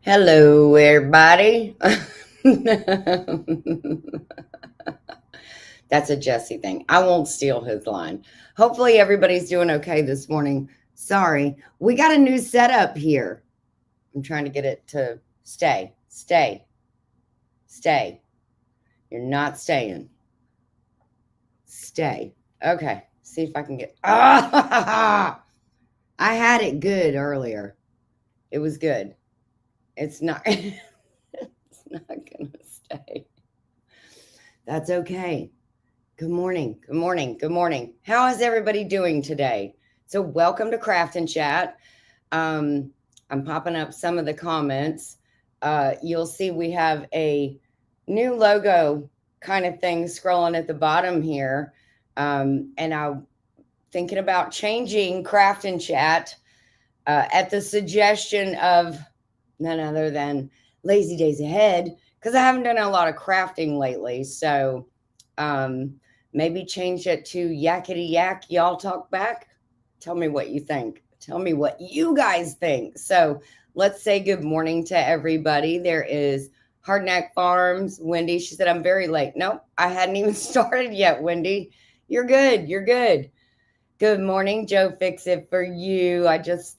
Hello, everybody. That's a Jesse thing. I won't steal his line. Hopefully, everybody's doing okay this morning. Sorry, we got a new setup here. I'm trying to get it to stay. You're not staying. Stay. Okay, see if I can get. Ah, I had it good earlier. It was good. It's not. It's not gonna stay. That's okay. Good morning. Good morning. Good morning. How is everybody doing today? So, welcome to Craft and Chat. Um, I'm popping up some of the comments. You'll see we have a new logo kind of thing scrolling at the bottom here. And I'm thinking about changing Craft and Chat at the suggestion of none other than Lazy Days Ahead, because I haven't done a lot of crafting lately. So, um, maybe change it to Yakety Yak, Y'all Talk Back. Tell me what you think. Tell me what you guys think. So let's say good morning to everybody. There is Hardneck Farms. Wendy, she said, I'm very late. Nope, I hadn't even started yet, Wendy. You're good. You're good. Good morning, Joe. Fix it for you. I just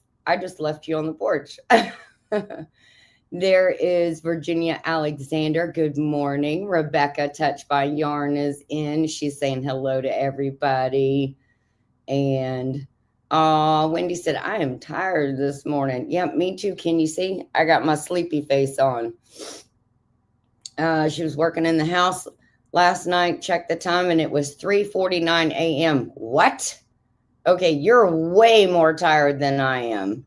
left you on the porch. There is Virginia Alexander. Good morning. Rebecca, Touched by Yarn, is in. She's saying hello to everybody. And Wendy said, I am tired this morning. Yeah, me too. Can you see? I got my sleepy face on. She was working in the house last night. Checked the time and it was 3:49 a.m. What? Okay, you're way more tired than I am.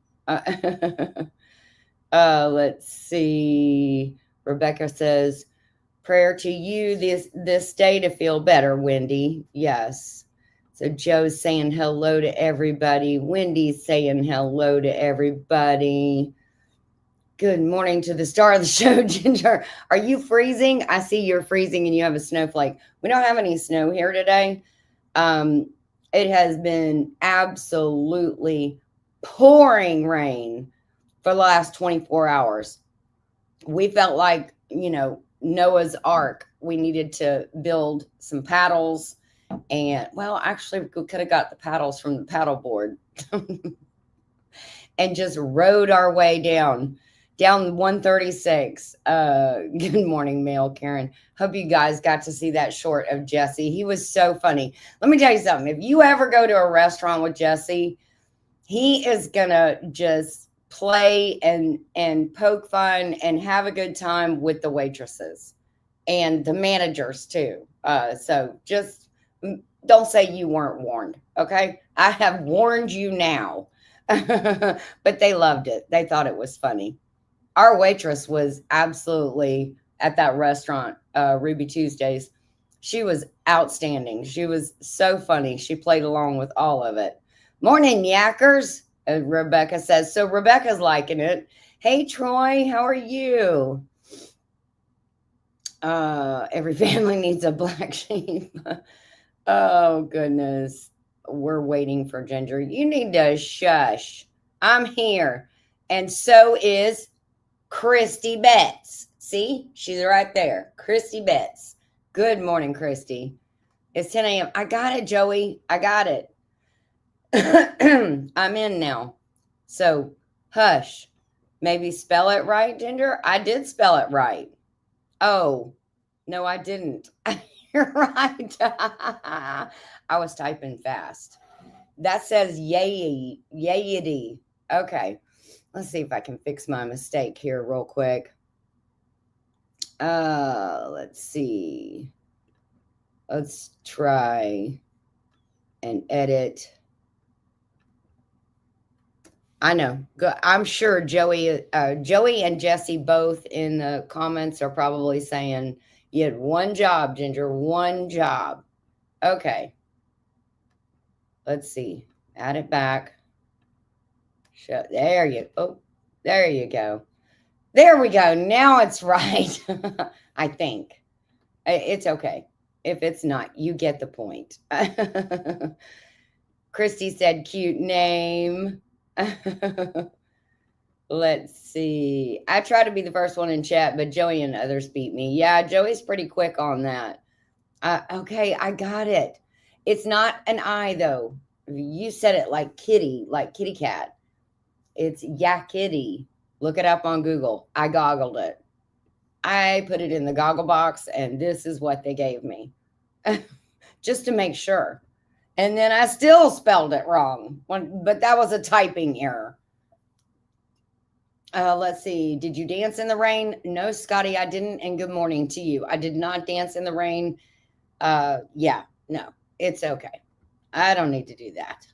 Let's see. Rebecca says, prayer to you this day to feel better, Wendy. Yes. So Joe's saying hello to everybody. Wendy's saying hello to everybody. Good morning to the star of the show, Ginger. Are you freezing? I see you're freezing and you have a snowflake. We don't have any snow here today. It has been absolutely pouring rain for the last 24 hours. We felt like, Noah's Ark. We needed to build some paddles. And, well, actually, we could have got the paddles from the paddle board and just rode our way down 136. Good morning, Mail Karen. Hope you guys got to see that short of Jesse. He was so funny. Let me tell you something. If you ever go to a restaurant with Jesse, he is gonna just play and poke fun and have a good time with the waitresses and the managers too. So just don't say you weren't warned. Okay, I have warned you now. But they loved it. They thought it was funny. Our waitress was absolutely at that restaurant, Ruby Tuesdays. She was outstanding. She was so funny. She played along with all of it. Morning, yackers, Rebecca says. So Rebecca's liking it. Hey, Troy, how are you? Every family needs a black sheep. Oh, goodness. We're waiting for Ginger. You need to shush. I'm here. And so is Christy Betts. See, she's right there. Christy Betts. Good morning, Christy. It's 10 a.m. I got it, Joey. I got it. I'm in now. So, hush. Maybe spell it right, Ginger? I did spell it right. Oh, no, I didn't. You're right. I was typing fast. That says yayity. Okay. Let's see if I can fix my mistake here real quick. Let's see. Let's try and edit. I know. I'm sure Joey and Jesse both in the comments are probably saying you had one job, Ginger, one job. Okay. Let's see. Add it back. There you go. There we go. Now it's right. I think. It's okay. If it's not, you get the point. Christy said, cute name. Let's see. I try to be the first one in chat, but Joey and others beat me. Yeah, Joey's pretty quick on that. Okay, I got it. It's not an I though. You said it like kitty, like kitty cat. It's Yakitty. Look it up on Google. I goggled it. I put it in the goggle box, and this is what they gave me, just to make sure. And then I still spelled it wrong, but that was a typing error. Let's see. Did you dance in the rain? No, Scotty, I didn't. And good morning to you. I did not dance in the rain. Yeah, no, it's okay. I don't need to do that.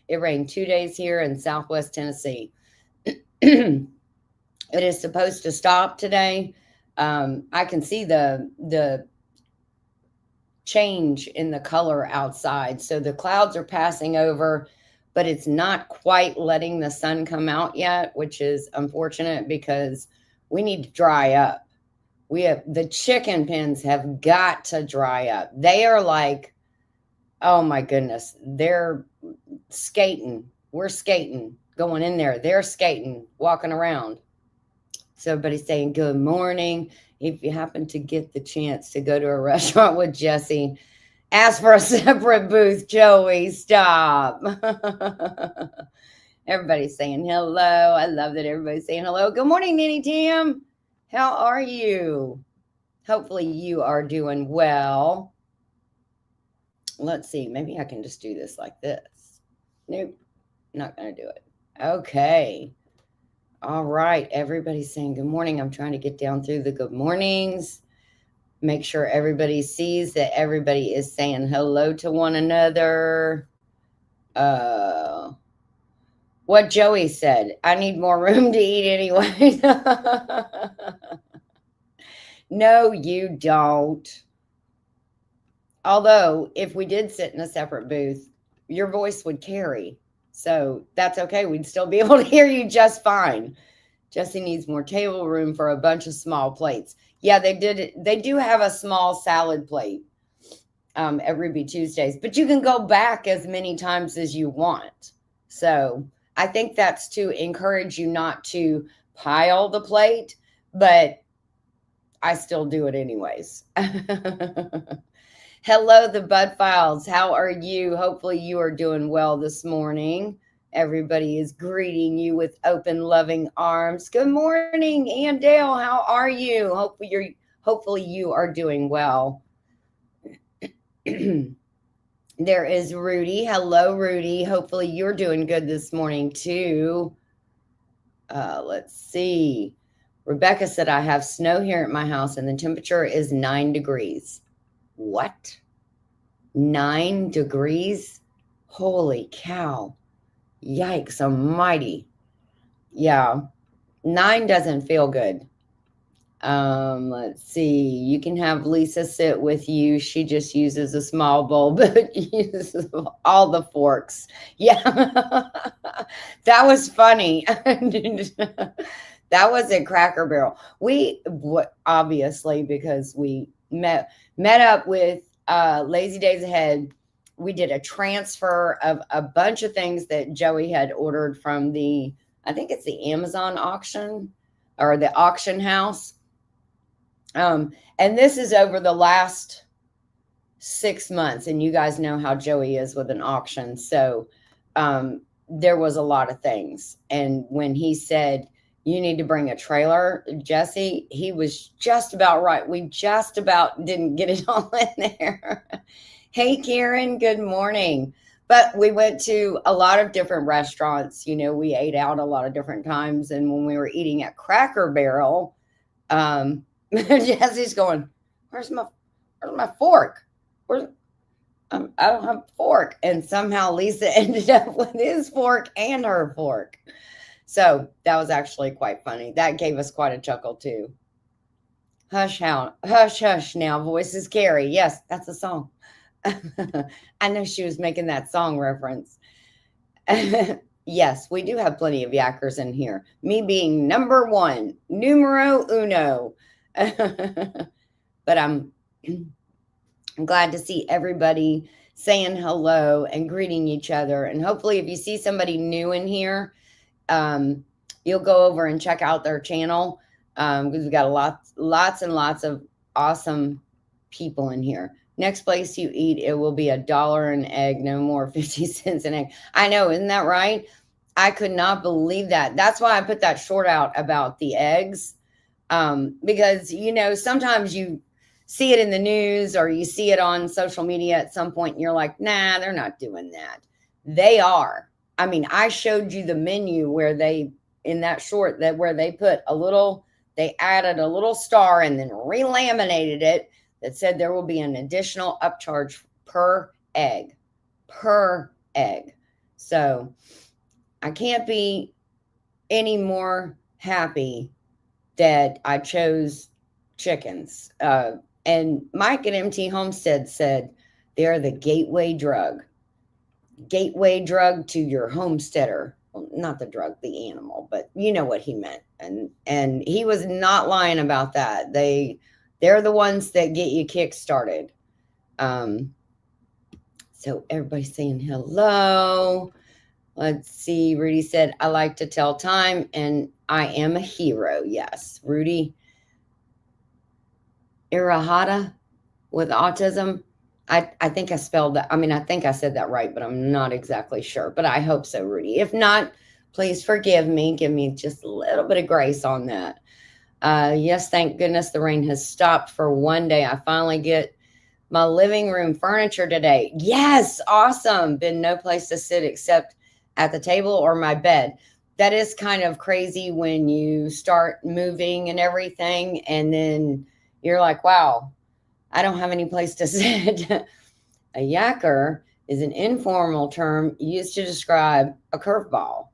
It rained 2 days here in Southwest Tennessee. It is supposed to stop today. I can see the change in the color outside. So the clouds are passing over, but it's not quite letting the sun come out yet, which is unfortunate because we need to dry up. The chicken pens have got to dry up. They are like, oh my goodness, they're skating. We're skating, going in there. They're skating, walking around. So everybody's saying good morning. If you happen to get the chance to go to a restaurant with Jesse, ask for a separate booth. Joey, stop. Everybody's saying hello. I love that everybody's saying hello. Good morning, Nanny Tam. How are you? Hopefully you are doing well. Let's see. Maybe I can just do this like this. Nope. Not going to do it. Okay. All right. Everybody's saying good morning. I'm trying to get down through the good mornings. Make sure everybody sees that everybody is saying hello to one another. What Joey said, I need more room to eat anyway. No, you don't. Although, if we did sit in a separate booth, your voice would carry. So that's okay. We'd still be able to hear you just fine. Jesse needs more table room for a bunch of small plates. Yeah, they do have a small salad plate at Ruby Tuesdays, but you can go back as many times as you want. So I think that's to encourage you not to pile the plate, but I still do it anyways. Hello, the Bud Files. How are you? Hopefully you are doing well this morning. Everybody is greeting you with open, loving arms. Good morning, Andale. How are you? Hopefully you are doing well. There is Rudy. Hello, Rudy. Hopefully you're doing good this morning too. Let's see. Rebecca said, I have snow here at my house and the temperature is 9 degrees. What? 9 degrees? Holy cow. Yikes almighty. Yeah. 9 doesn't feel good. Let's see. You can have Lisa sit with you. She just uses a small bowl, but uses all the forks. Yeah. That was funny. That was at Cracker Barrel. Obviously, because we met up with Lazy Days Ahead. We did a transfer of a bunch of things that Joey had ordered from I think it's the Amazon auction or the auction house. And this is over the last 6 months. And you guys know how Joey is with an auction. So there was a lot of things. And when he said, you need to bring a trailer, Jesse, he was just about right. We just about didn't get it all in there. Hey, Karen, good morning. But we went to a lot of different restaurants. You know, we ate out a lot of different times. And when we were eating at Cracker Barrel, Jesse's going, where's my fork? I don't have a fork. And somehow Lisa ended up with his fork and her fork. So that was actually quite funny. That gave us quite a chuckle too. Hush, hush now, voices carry. Yes, that's a song. I know she was making that song reference. Yes, we do have plenty of yackers in here. Me being number one, numero uno. But I'm glad to see everybody saying hello and greeting each other. And hopefully if you see somebody new in here, you'll go over and check out their channel, because we got lots and lots of awesome people in here. Next place you eat, it will be $1 an egg, no more 50 cents an egg. I know, isn't that right? I could not believe that. That's why I put that short out about the eggs. Because, sometimes you see it in the news or you see it on social media at some point and you're like, nah, they're not doing that. They are. I mean, I showed you the menu where in that short, that where they they added a little star and then relaminated it that said there will be an additional upcharge per egg. So I can't be any more happy that I chose chickens. And Mike at MT Homestead said they're the gateway drug to your homesteader. Well, not the drug, the animal, but you know what he meant. And he was not lying about that. They're the ones that get you kick started. So everybody's saying hello. Let's see. Rudy said, I like to tell time and I am a hero. Yes. Rudy Irahata with autism. I think I spelled that. I mean, I think I said that right, but I'm not exactly sure. But I hope so, Rudy. If not, please forgive me. Give me just a little bit of grace on that. Yes, thank goodness the rain has stopped for one day. I finally get my living room furniture today. Yes, awesome. Been no place to sit except at the table or my bed. That is kind of crazy when you start moving and everything, and then you're like, wow, I don't have any place to sit. A yacker is an informal term used to describe a curveball.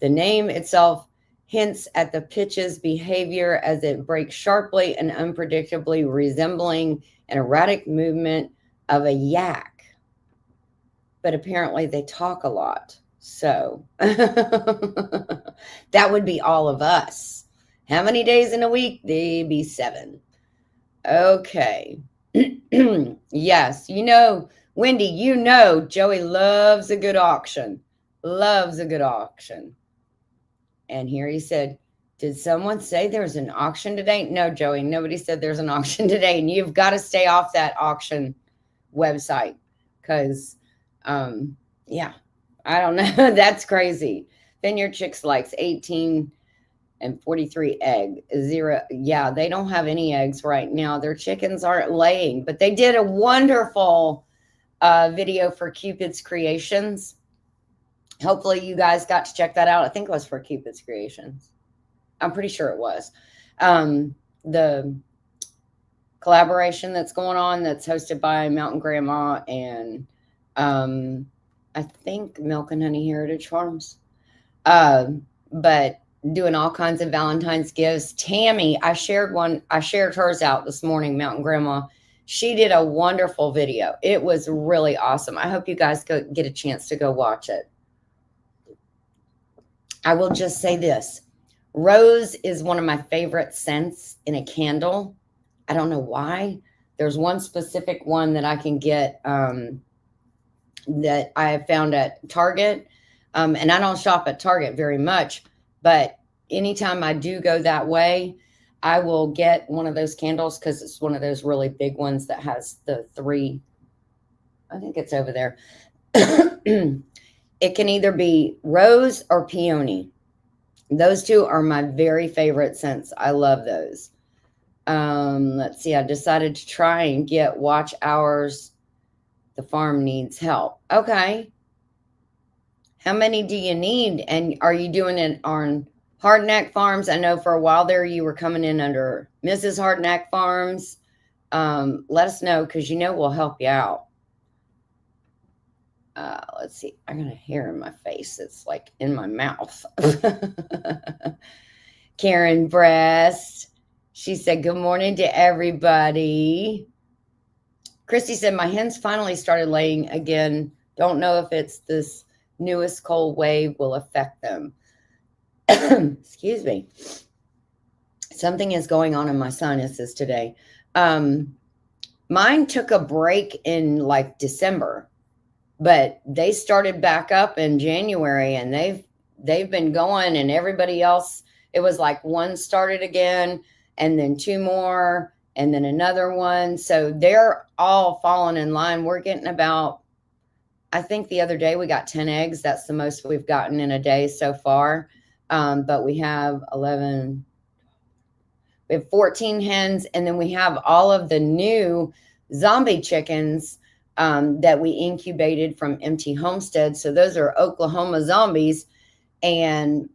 The name itself hints at the pitch's behavior as it breaks sharply and unpredictably, resembling an erratic movement of a yak. But apparently they talk a lot. So that would be all of us. How many days in a week? They'd be 7. Okay. Yes, Wendy, Joey loves a good auction. And here he said, did someone say there's an auction today? No, Joey, nobody said there's an auction today. And you've got to stay off that auction website because, yeah, I don't know. That's crazy. Vineyard Chicks likes 18 and 43 egg, 0. Yeah, they don't have any eggs right now. Their chickens aren't laying, but they did a wonderful video for Cupid's Creations. Hopefully you guys got to check that out. I think it was for Cupid's Creations. I'm pretty sure it was. The collaboration that's going on that's hosted by Mountain Grandma and I think Milk and Honey Heritage Farms. But doing all kinds of Valentine's gifts. Tammy, I shared hers out this morning, Mountain Grandma. She did a wonderful video. It was really awesome. I hope you guys get a chance to go watch it. I will just say this. Rose is one of my favorite scents in a candle. I don't know why. There's one specific one that I can get that I have found at Target. And I don't shop at Target very much, but anytime I do go that way, I will get one of those candles because it's one of those really big ones that has the 3. I think it's over there. It can either be rose or peony. Those 2 are my very favorite scents. I love those. Let's see. I decided to try and get watch hours. The farm needs help. Okay. How many do you need? And are you doing it on Hardneck Farms? I know for a while there you were coming in under Mrs. Hardneck Farms. Let us know because we'll help you out. Let's see. I got a hair in my face. It's like in my mouth. Karen Breast. She said, good morning to everybody. Christy said, my hens finally started laying again. Don't know if it's this newest cold wave will affect them. Excuse me. Something is going on in my sinuses today. Mine took a break in like December. But they started back up in January and they've been going, and everybody else, it was like one started again, and then two more, and then another one. So they're all falling in line. We're getting about, I think the other day we got 10 eggs. That's the most we've gotten in a day so far. But we have 11, we have 14 hens, and then we have all of the new zombie chickens that we incubated from Empty Homestead. So those are Oklahoma zombies. And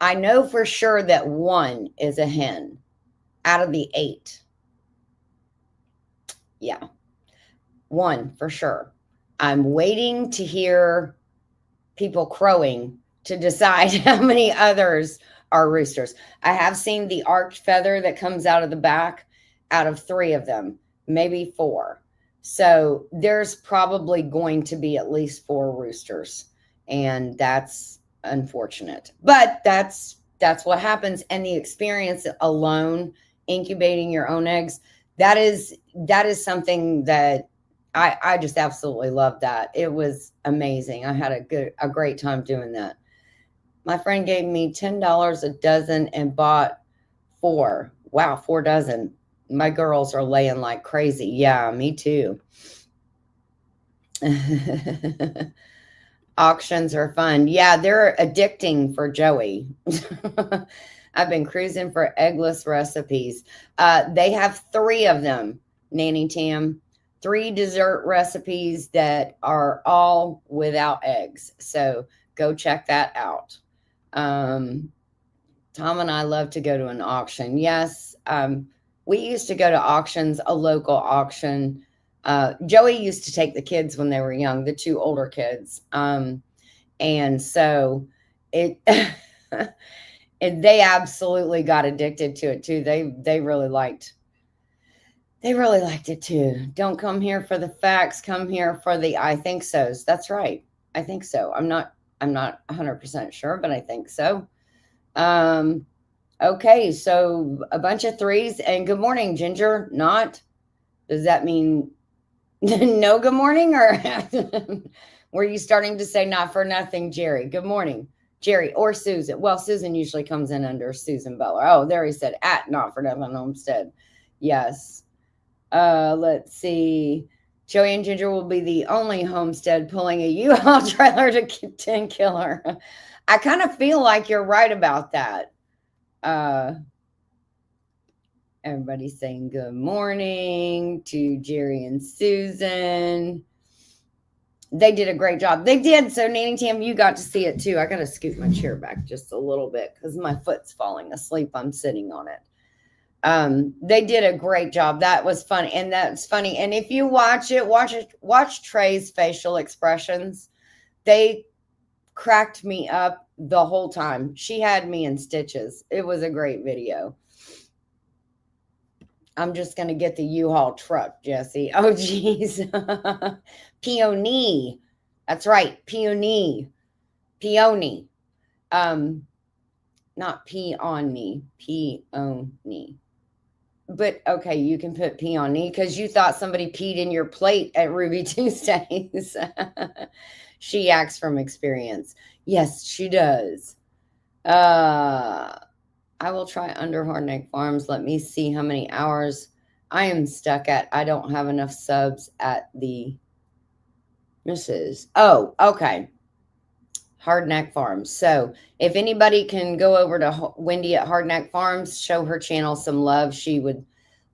I know for sure that one is a hen out of the 8. Yeah, one for sure. I'm waiting to hear people crowing to decide how many others are roosters. I have seen the arched feather that comes out of the back out of 3 of them, maybe 4. So there's probably going to be at least 4 roosters, and that's unfortunate. But that's what happens. And the experience alone, incubating your own eggs, that is something that I just absolutely loved that. It was amazing. I had a great time doing that. My friend gave me $10 a dozen and bought 4. Wow, 4 dozen. My girls are laying like crazy. Yeah, me too. Auctions are fun. Yeah, they're addicting for Joey. I've been cruising for eggless recipes. They have 3 of them, Nanny Tam. 3 dessert recipes that are all without eggs. So go check that out. Tom and I love to go to an auction. Yes, we used to go to auctions, a local auction. Joey used to take the kids when they were young, the 2 older kids. And so it, and they absolutely got addicted to it too. They really liked it too. Don't come here for the facts, come here for the I think so's. That's right. I think so. I'm not 100% sure, but I think so. Okay, so a bunch of 3s, and good morning, Ginger. Not, does that mean no good morning, or were you starting to say not for nothing, Jerry? Good morning, Jerry, or Susan. Well, Susan usually comes in under Susan Beller. Oh, there he said at not for nothing Homestead. Yes. Let's see. Joey and Ginger will be the only homestead pulling a U-Haul trailer to 10 killer. I kind of feel like you're right about that. Everybody's saying good morning to Jerry and Susan. They did a great job. They did. So Nanny Tam, you got to see it too. I got to scoot my chair back just a little bit because my foot's falling asleep. I'm sitting on it. They did a great job. That was fun. And that's funny. And if you watch Trey's facial expressions. They cracked me up the whole time. She had me in stitches. It was a great video. I'm just going to get the U-Haul truck, Jesse. Oh, geez. Peony. That's right. Peony. Peony. Not peony. Peony. But okay, you can put peony because you thought somebody peed in your plate at Ruby Tuesdays. She acts from experience. Yes, she does. I will try under Hardneck Farms. Let me see how many hours I am stuck at. I don't have enough subs at the Mrs. Oh, okay. Hardneck Farms. So if anybody can go over to Wendy at Hardneck Farms, show her channel some love. She would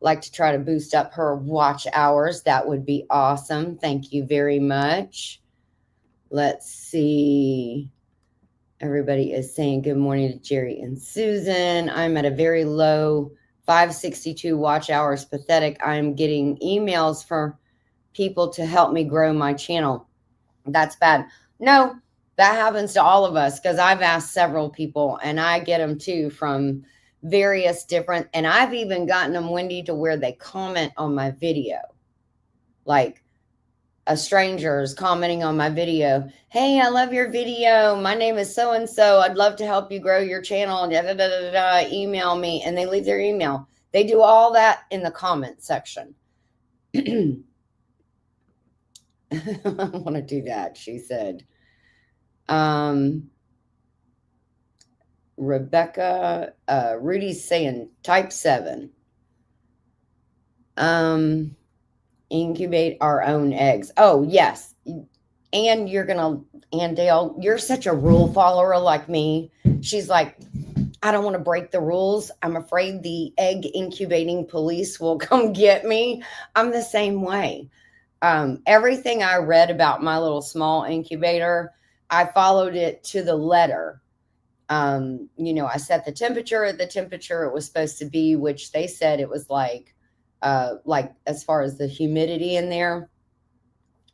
like to try to boost up her watch hours. That would be awesome. Thank you very much. Let's see. Everybody is saying good morning to Jerry and Susan. I'm at a very low 562 watch hours. Pathetic. I'm getting emails for people to help me grow my channel. That's bad. No, that happens to all of us because I've asked several people and I get them too from various different, and I've even gotten them, Wendy, to where they comment on my video. Like a stranger is commenting on my video. Hey, I love your video. My name is so-and-so. I'd love to help you grow your channel. Da, da, da, da, da. Email me. And they leave their email. They do all that in the comment section. I want to do that, she said. Rebecca, Rudy's saying type 7. Incubate our own eggs. Oh, yes. And and Dale, you're such a rule follower like me. She's like, I don't want to break the rules. I'm afraid the egg incubating police will come get me. I'm the same way. Everything I read about my little small incubator, I followed it to the letter. I set the temperature at the temperature it was supposed to be, which they said it was like as far as the humidity in there.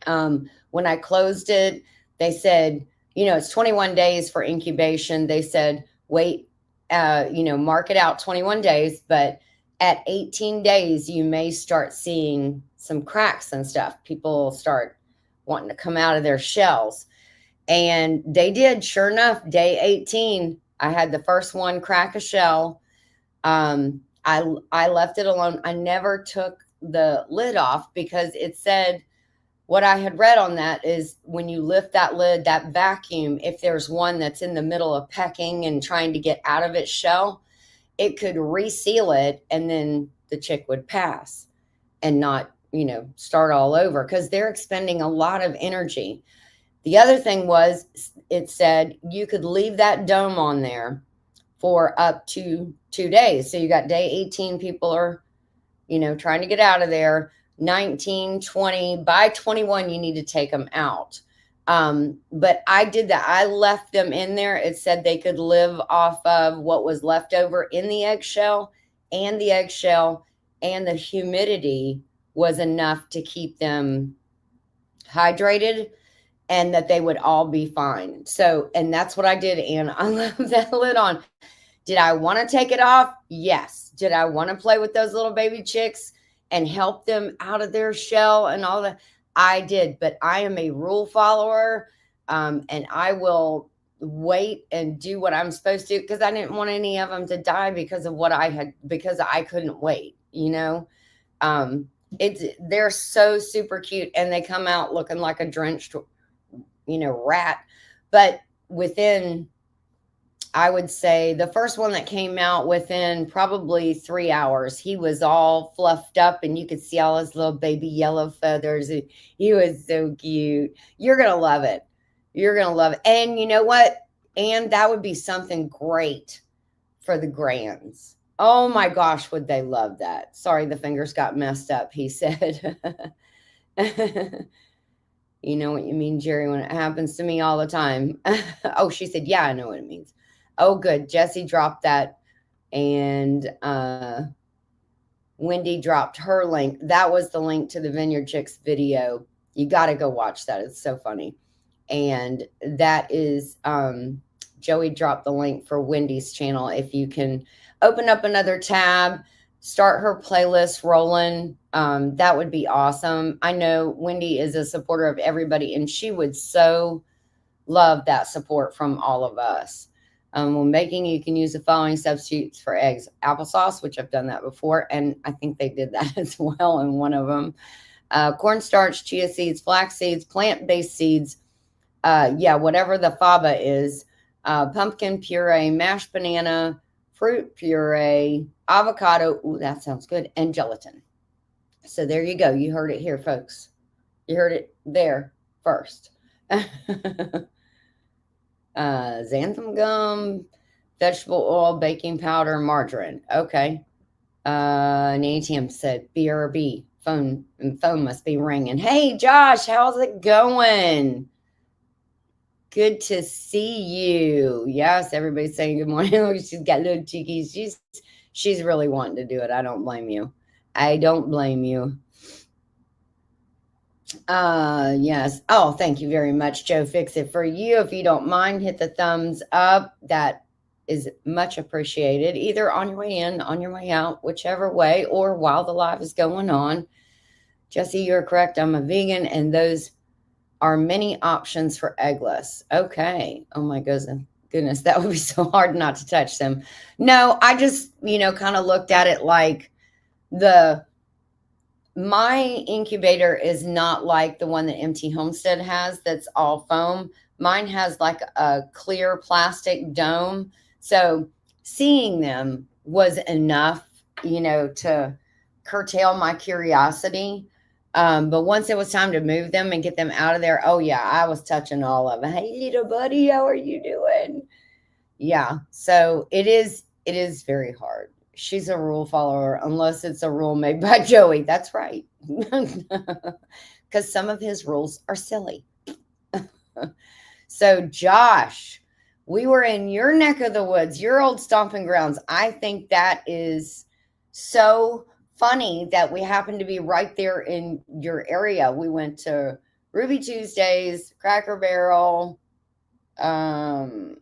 When I closed it, they said, it's 21 days for incubation. They said, wait, mark it out 21 days, but at 18 days, you may start seeing some cracks and stuff. People start wanting to come out of their shells. And they did. Sure enough, day 18, I had the first one crack a shell. I left it alone. I never took the lid off because it said, what I had read on that is when you lift that lid, that vacuum, if there's one that's in the middle of pecking and trying to get out of its shell, it could reseal it and then the chick would pass and not, start all over because they're expending a lot of energy. The other thing was it said you could leave that dome on there for up to 2 days. So you got day 18, people are, trying to get out of there. 19, 20, by 21, you need to take them out. But I did that. I left them in there. It said they could live off of what was left over in the eggshell, and the humidity was enough to keep them hydrated and that they would all be fine. So, and that's what I did. And I left that lid on. Did I want to take it off? Yes. Did I want to play with those little baby chicks and help them out of their shell and all that? I did, but I am a rule follower, and I will wait and do what I'm supposed to because I didn't want any of them to die because of because I couldn't wait, they're so super cute and they come out looking like a drenched, rat. But within, I would say the first one that came out within probably 3 hours, he was all fluffed up and you could see all his little baby yellow feathers. He was so cute. You're going to love it. You're going to love it. And you know what? And that would be something great for the grands. Oh my gosh, would they love that? Sorry, the fingers got messed up, he said. You know what you mean, Jerry, when it happens to me all the time. Oh, she said, yeah, I know what it means. Oh, good. Jesse dropped that. And Wendy dropped her link. That was the link to the Vineyard Chicks video. You got to go watch that. It's so funny. And that is, Joey dropped the link for Wendy's channel. If you can open up another tab, start her playlist rolling, that would be awesome. I know Wendy is a supporter of everybody, and she would so love that support from all of us. When baking, you can use the following substitutes for eggs: applesauce, which I've done that before, and I think they did that as well in one of them. Cornstarch, chia seeds, flax seeds, plant-based seeds. Whatever the fava is. Pumpkin puree, mashed banana, fruit puree, avocado. Ooh, that sounds good. And gelatin. So there you go. You heard it here, folks. You heard it there first. Xanthan gum, vegetable oil, baking powder, margarine. Okay. Nanny Tim said BRB. Phone must be ringing. Hey, Josh, how's it going? Good to see you. Yes, everybody's saying good morning. Look, she's got little cheekies. She's really wanting to do it. I don't blame you. I don't blame you. Yes. Oh, thank you very much, Joe. Fix it for you. If you don't mind, hit the thumbs up. That is much appreciated. Either on your way in, on your way out, whichever way, or while the live is going on. Jesse, you're correct. I'm a vegan, and those are many options for eggless. Okay. Oh my goodness. That would be so hard not to touch them. No, I just, kind of looked at it like my incubator is not like the one that MT Homestead has that's all foam. Mine has like a clear plastic dome. So seeing them was enough, to curtail my curiosity. But once it was time to move them and get them out of there, oh yeah, I was touching all of them. Hey, little buddy, how are you doing? Yeah. So it is very hard. She's a rule follower unless it's a rule made by Joey. That's right. Because some of his rules are silly. So, Josh, we were in your neck of the woods, your old stomping grounds. I think that is so funny that we happen to be right there in your area. We went to Ruby Tuesdays, Cracker Barrel, um,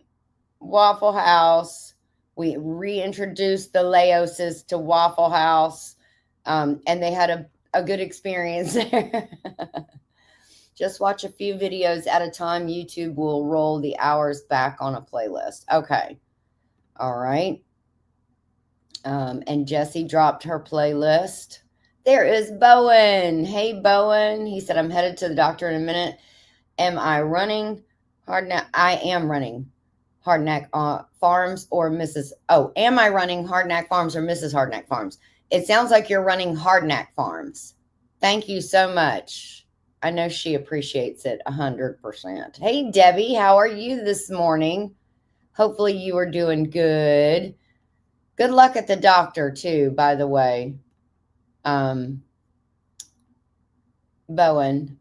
Waffle House. We reintroduced the Laoses to Waffle House, and they had a good experience there. Just watch a few videos at a time. YouTube will roll the hours back on a playlist. Okay. All right. And Jessie dropped her playlist. There is Bowen. Hey, Bowen. He said, I'm headed to the doctor in a minute. Am I running Hardneck? I am running Hardneck Farms or Mrs. Oh, am I running Hardneck Farms or Mrs. Hardneck Farms? It sounds like you're running Hardneck Farms. Thank you so much. I know she appreciates it 100%. Hey, Debbie, how are you this morning? Hopefully you are doing good. Good luck at the doctor, too, by the way. Bowen,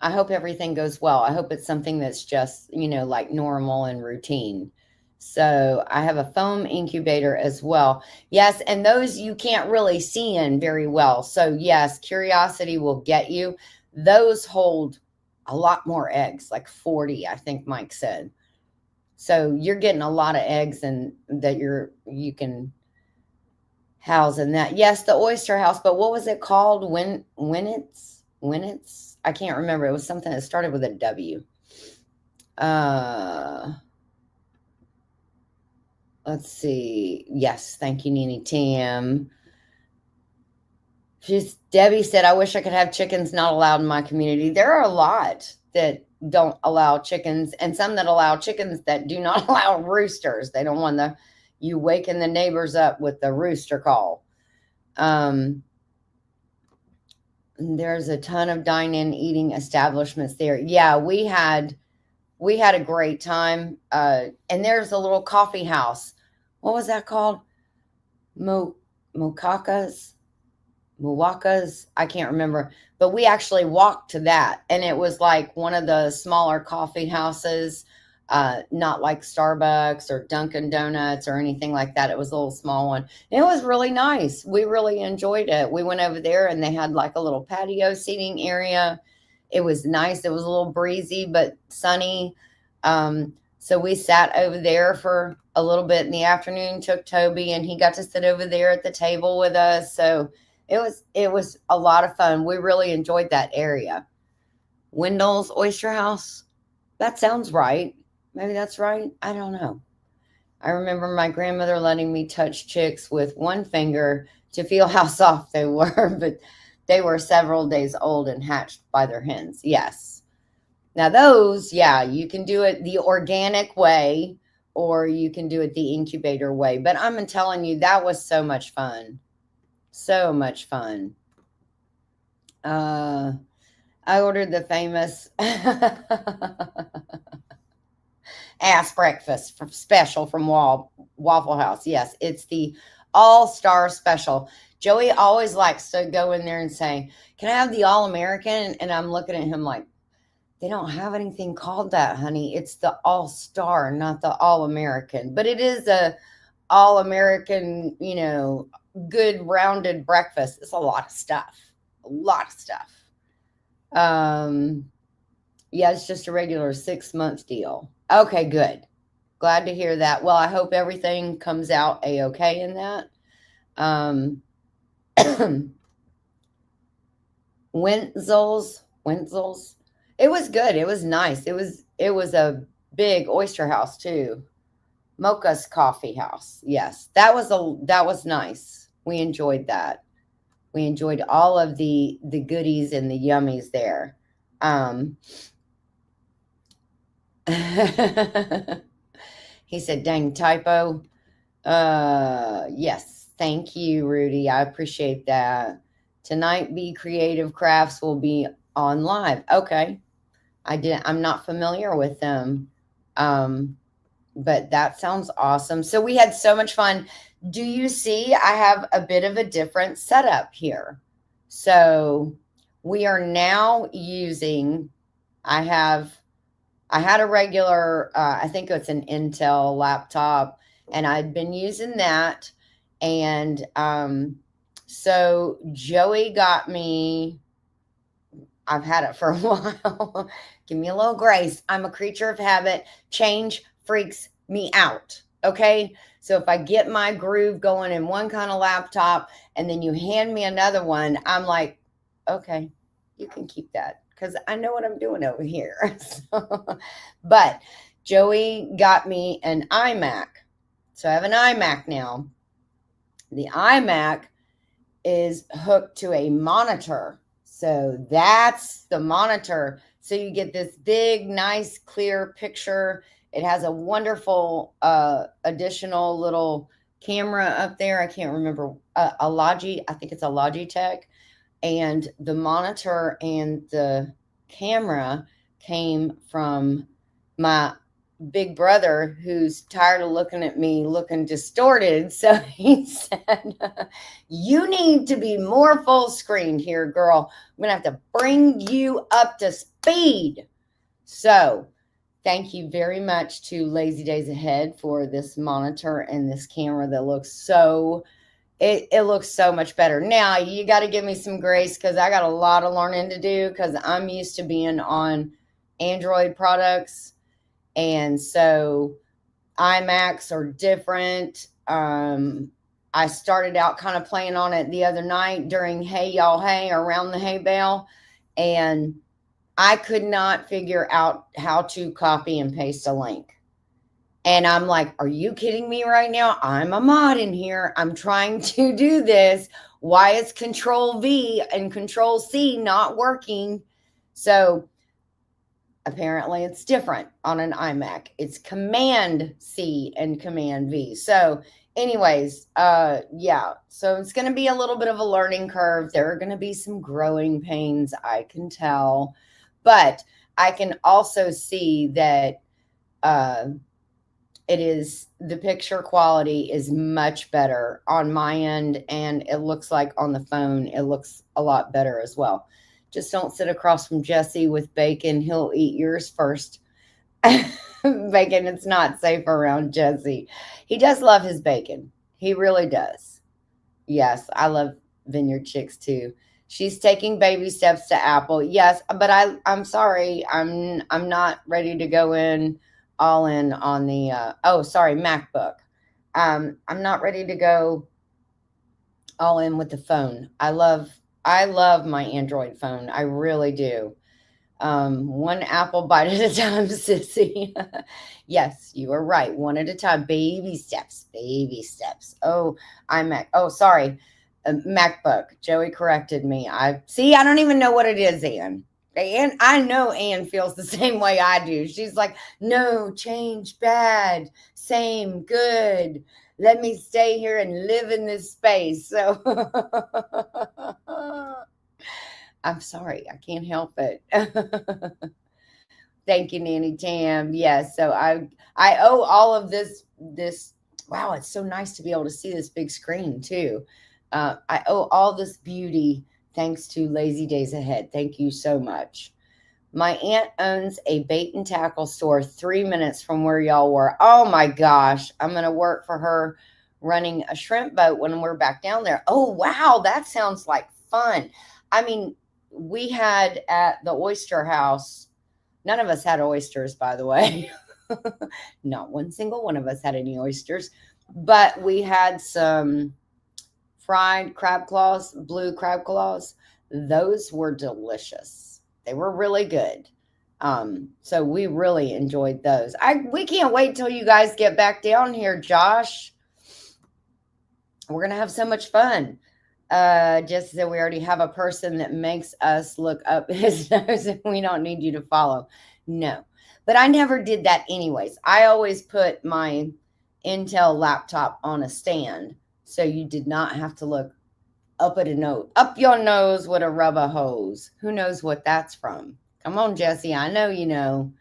I hope everything goes well. I hope it's something that's just, like normal and routine. So I have a foam incubator as well. Yes, and those you can't really see in very well. So yes, curiosity will get you. Those hold a lot more eggs, like 40, I think Mike said. So you're getting a lot of eggs and that you can house in that. Yes, the oyster house, but what was it called? When it's I can't remember. It was something that started with a W. Let's see. Yes, thank you, Nene Tam. Debbie said, I wish I could have chickens not allowed in my community. There are a lot that don't allow chickens, and some that allow chickens that do not allow roosters. They don't want you waking the neighbors up with the rooster call. There's a ton of dine-in eating establishments there. Yeah, we had a great time. And there's a little coffee house. What was that called? Mowakas? I can't remember. But we actually walked to that. And it was like one of the smaller coffee houses, not like Starbucks or Dunkin' Donuts or anything like that. It was a little small one. And it was really nice. We really enjoyed it. We went over there and they had like a little patio seating area. It was nice. It was a little breezy, but sunny. So we sat over there for a little bit in the afternoon, took Toby, and he got to sit over there at the table with us. So it was a lot of fun. We really enjoyed that area. Wendell's Oyster House. That sounds right. Maybe that's right. I don't know. I remember my grandmother letting me touch chicks with one finger to feel how soft they were, but they were several days old and hatched by their hens. Yes. Now those, yeah, you can do it the organic way or you can do it the incubator way. But I'm telling you, that was so much fun. So much fun. I ordered the famous ass breakfast special from Waffle House. Yes, it's the all-star special. Joey always likes to go in there and say, can I have the all-American? And I'm looking at him like, they don't have anything called that, honey. It's the all-star, not the all-American. But it is a all-American, good rounded breakfast. It's a lot of stuff. A lot of stuff. Yeah, it's just a regular 6-month deal. Okay, good. Glad to hear that. Well, I hope everything comes out a-okay in that. Wenzel's. It was good. It was nice. It was a big oyster house too. Mocha's Coffee House. Yes, that was nice. We enjoyed that. We enjoyed all of the goodies and the yummies there. He said, dang typo. Yes. Thank you, Rudy. I appreciate that. Tonight, Be Creative Crafts will be on live. Okay. I'm not familiar with them. Um, but that sounds awesome. So we had so much fun. Do you see I have a bit of a different setup here? So we are now using, I have, I had a regular, I think it's an Intel laptop, and I'd been using that. And so Joey got me, I've had it for a while. Give me a little grace. I'm a creature of habit. Change freaks me out. Okay. So if I get my groove going in one kind of laptop and then you hand me another one, I'm like, okay, you can keep that because I know what I'm doing over here. But Joey got me an iMac. So I have an iMac now. The iMac is hooked to a monitor. So that's the monitor. So you get this big, nice, clear picture. It has a wonderful additional little camera up there. I can't remember, a Logi, I think it's a Logitech. And the monitor and the camera came from my big brother, who's tired of looking at me looking distorted. So he said, you need to be more full screen here, girl. I'm going to have to bring you up to speed. So thank you very much to Lazy Days Ahead for this monitor and this camera that looks so, it looks so much better. Now, you got to give me some grace because I got a lot of learning to do because I'm used to being on Android products. And so iMacs are different. I started out kind of playing on it the other night during Hey Y'all Hey, around the hay bale, and I could not figure out how to copy and paste a link. And I'm like, are you kidding me right now? I'm a mod in here. I'm trying to do this. Why is Control V and Control C not working? So apparently it's different on an iMac. It's Command C and Command V. So anyways, yeah, so it's going to be a little bit of a learning curve. There are going to be some growing pains, I can tell, but I can also see that it is, the picture quality is much better on my end, and it looks like on the phone it looks a lot better as well. Just don't sit across from Jesse with bacon. He'll eat yours first. Bacon, it's not safe around Jesse. He does love his bacon. He really does. Yes, I love Vineyard Chicks too. She's taking baby steps to Apple. Yes, but I'm sorry. I'm not ready to go in all in on the MacBook. I'm not ready to go all in with the phone. I love my Android phone. I really do. One apple bite at a time, sissy. Yes, you are right. One at a time. Baby steps. Baby steps. Oh, iMac. Oh, sorry. MacBook. Joey corrected me. I don't even know what it is, Ann. And I know Ann feels the same way I do. She's like, no, change, bad, same, good. Let me stay here and live in this space. So I'm sorry, I can't help it. Thank you, Nanny Tam. Yes, so I owe all of this. Wow, it's so nice to be able to see this big screen too. I owe all this beauty thanks to Lazy Days Ahead. Thank you so much. My aunt owns a bait and tackle store 3 minutes from where y'all were. Oh my gosh, I'm gonna work for her running a shrimp boat when we're back down there. Oh wow, that sounds like fun. I mean, we had at the oyster house, none of us had oysters, by the way. Not one single one of us had any oysters, but we had some fried crab claws, blue crab claws. Those were delicious. They were really good. So we really enjoyed those. We can't wait till you guys get back down here, Josh. We're gonna have so much fun. Just that we already have a person that makes us look up his nose and we don't need you to follow. No, but I never did that anyways. I always put my Intel laptop on a stand. So you did not have to look up at a note, up your nose with a rubber hose. Who knows what that's from? Come on, Jesse. I know you know.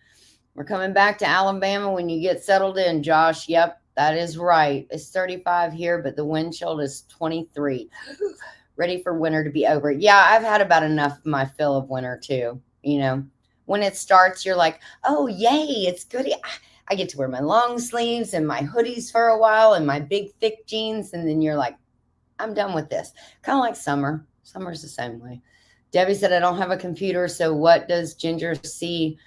We're coming back to Alabama when you get settled in, Josh. Yep, that is right. It's 35 here, but the wind chill is 23. Ready for winter to be over. Yeah, I've had about enough of my fill of winter too. You know, when it starts, you're like, oh, yay, it's good. I get to wear my long sleeves and my hoodies for a while and my big, thick jeans. And then you're like, I'm done with this. Kind of like summer. Summer's the same way. Debbie said, I don't have a computer. So what does Ginger see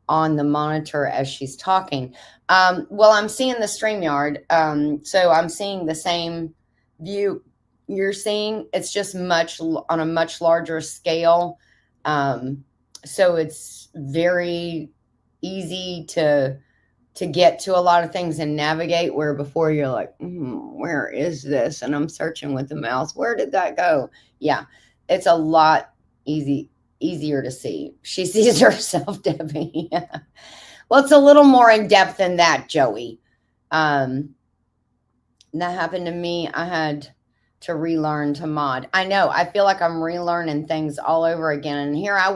on the monitor as she's talking? Well, I'm seeing the StreamYard. So I'm seeing the same view you're seeing. It's just on a much larger scale. So it's very easy to get to a lot of things and navigate, where before you're like, where is this? And I'm searching with the mouse. Where did that go? Yeah, it's a lot easier to see. She sees herself, Debbie. Yeah. Well, it's a little more in depth than that, Joey. That happened to me. I had to relearn to mod. I know. I feel like I'm relearning things all over again. And here I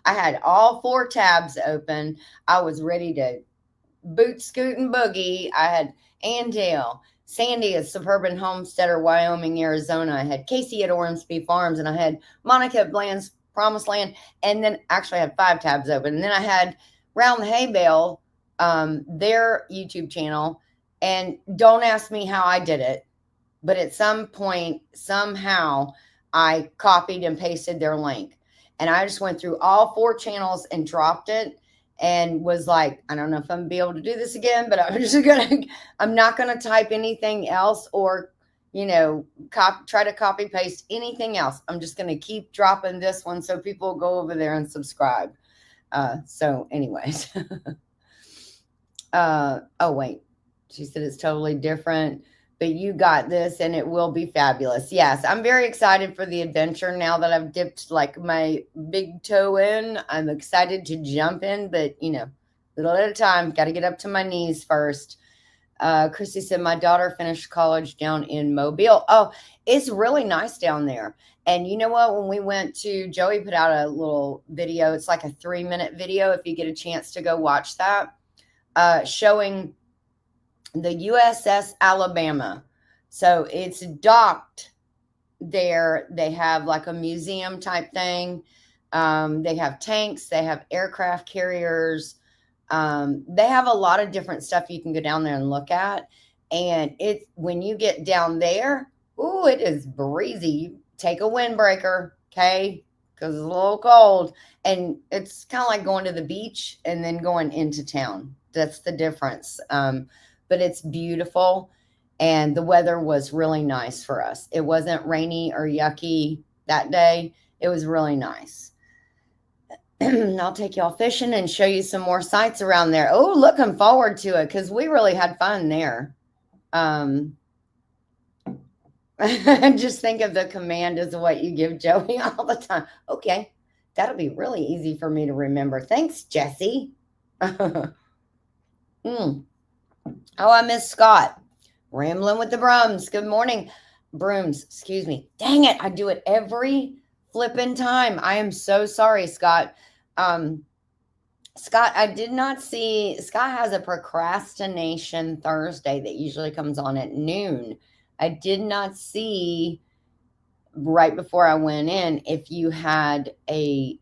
had all 4 tabs open. I was ready to boot, scoot, and boogie. I had Andale, Sandy at Suburban Homesteader, Wyoming, Arizona. I had Casey at Ormsby Farms, and I had Monica at Bland's Promised Land. And then actually I had 5 tabs open. And then I had Round the Hay Bale, their YouTube channel. And don't ask me how I did it, but at some point, somehow, I copied and pasted their link. And I just went through all 4 channels and dropped it. And was like, I don't know if I'm gonna be able to do this again, but I'm not gonna type anything else or, try to copy paste anything else. I'm just gonna keep dropping this one so people go over there and subscribe. So anyways, oh wait, she said it's totally different, but you got this and it will be fabulous. Yes, I'm very excited for the adventure now that I've dipped like my big toe in. I'm excited to jump in, but little at a time. Got to get up to my knees first. Chrissy said, my daughter finished college down in Mobile. Oh, it's really nice down there. And you know what? When we went to, Joey put out a little video. It's like a 3-minute video if you get a chance to go watch that, showing the USS Alabama. So it's docked there. They have like a museum type thing. They have tanks. They have aircraft carriers. They have a lot of different stuff you can go down there and look at. And when you get down there, it is breezy. Take a windbreaker, okay? Because it's a little cold. And it's kind of like going to the beach and then going into town. That's the difference. But it's beautiful, and the weather was really nice for us. It wasn't rainy or yucky that day. It was really nice. I'll take y'all fishing and show you some more sights around there. Oh, looking forward to it, because we really had fun there. Just think of the command as what you give Joey all the time. Okay, that'll be really easy for me to remember. Thanks, Jesse. Oh, I miss Scott. Rambling with the Brums. Good morning. Brooms, excuse me. Dang it. I do it every flipping time. I am so sorry, Scott. Scott, I did not see. Scott has a procrastination Thursday that usually comes on at noon. I did not see right before I went in if you had a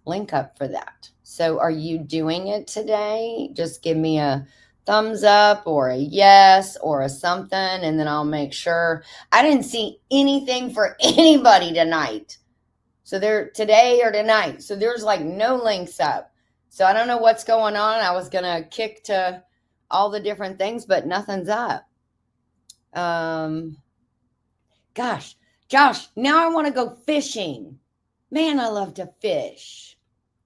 link up for that. So are you doing it today? Just give me a thumbs up or a yes or a something, and then I'll make sure. I didn't see anything for anybody tonight. So they're today or tonight. So there's like no links up. So I don't know what's going on. I was going to kick to all the different things, but nothing's up. Gosh, Josh, now I want to go fishing. Man, I love to fish.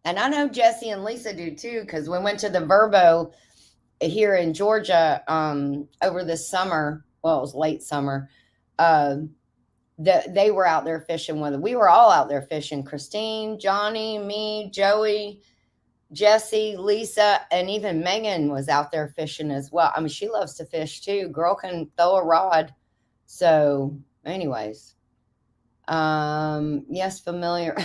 And I know Jesse and Lisa do too, because we went to the Verbo here in Georgia over the summer. Well, it was late summer. They were out there fishing with us. We were all out there fishing. Christine, Johnny, me, Joey. Jesse, Lisa, and even Megan was out there fishing as well. I mean, she loves to fish too. Girl can throw a rod. So, anyways, yes, familiar.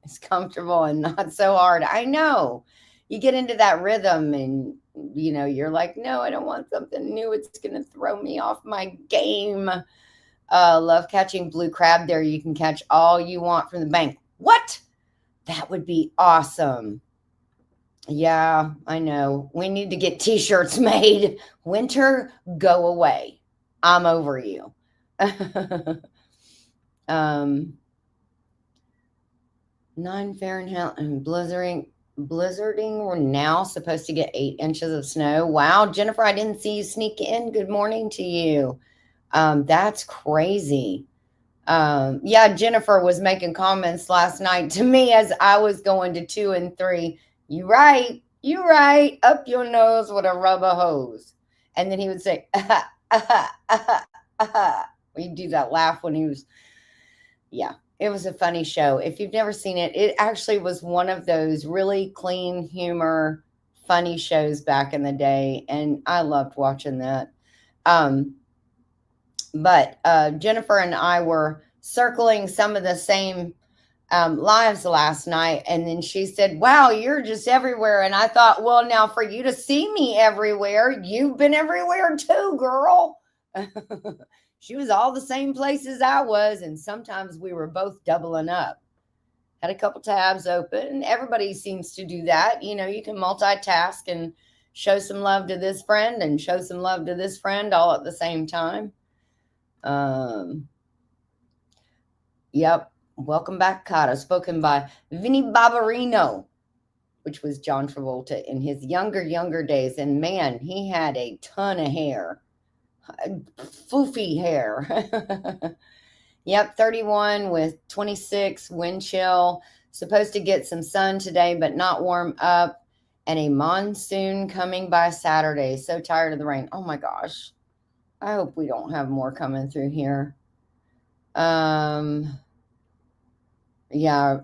It's comfortable and not so hard. I know. You get into that rhythm and you're like, no, I don't want something new. It's gonna throw me off my game. Love catching blue crab there. You can catch all you want from the bank. What? That would be awesome. Yeah, I know. We need to get t-shirts made. Winter, go away. I'm over you. um 9 Fahrenheit and blizzarding. We're now supposed to get 8 inches of snow. Wow, Jennifer, I didn't see you sneak in. Good morning to you. That's crazy. Yeah, Jennifer was making comments last night to me as I was going to 2 and 3. You right, up your nose with a rubber hose. And then he would say, aha, aha, aha, aha. He'd do that laugh when he was, yeah, it was a funny show. If you've never seen it, it actually was one of those really clean humor, funny shows back in the day. And I loved watching that. But Jennifer and I were circling some of the same lives last night. And then she said, wow, you're just everywhere. And I thought, well, now for you to see me everywhere, you've been everywhere too, girl. She was all the same places I was. And sometimes we were both doubling up. Had a couple tabs open. Everybody seems to do that. You can multitask and show some love to this friend and show some love to this friend all at the same time. Yep. Welcome back, Kata. Spoken by Vinnie Barbarino, which was John Travolta in his younger days. And man, he had a ton of hair. Foofy hair. Yep, 31 with 26 wind chill. Supposed to get some sun today, but not warm up. And a monsoon coming by Saturday. So tired of the rain. Oh my gosh. I hope we don't have more coming through here. Yeah,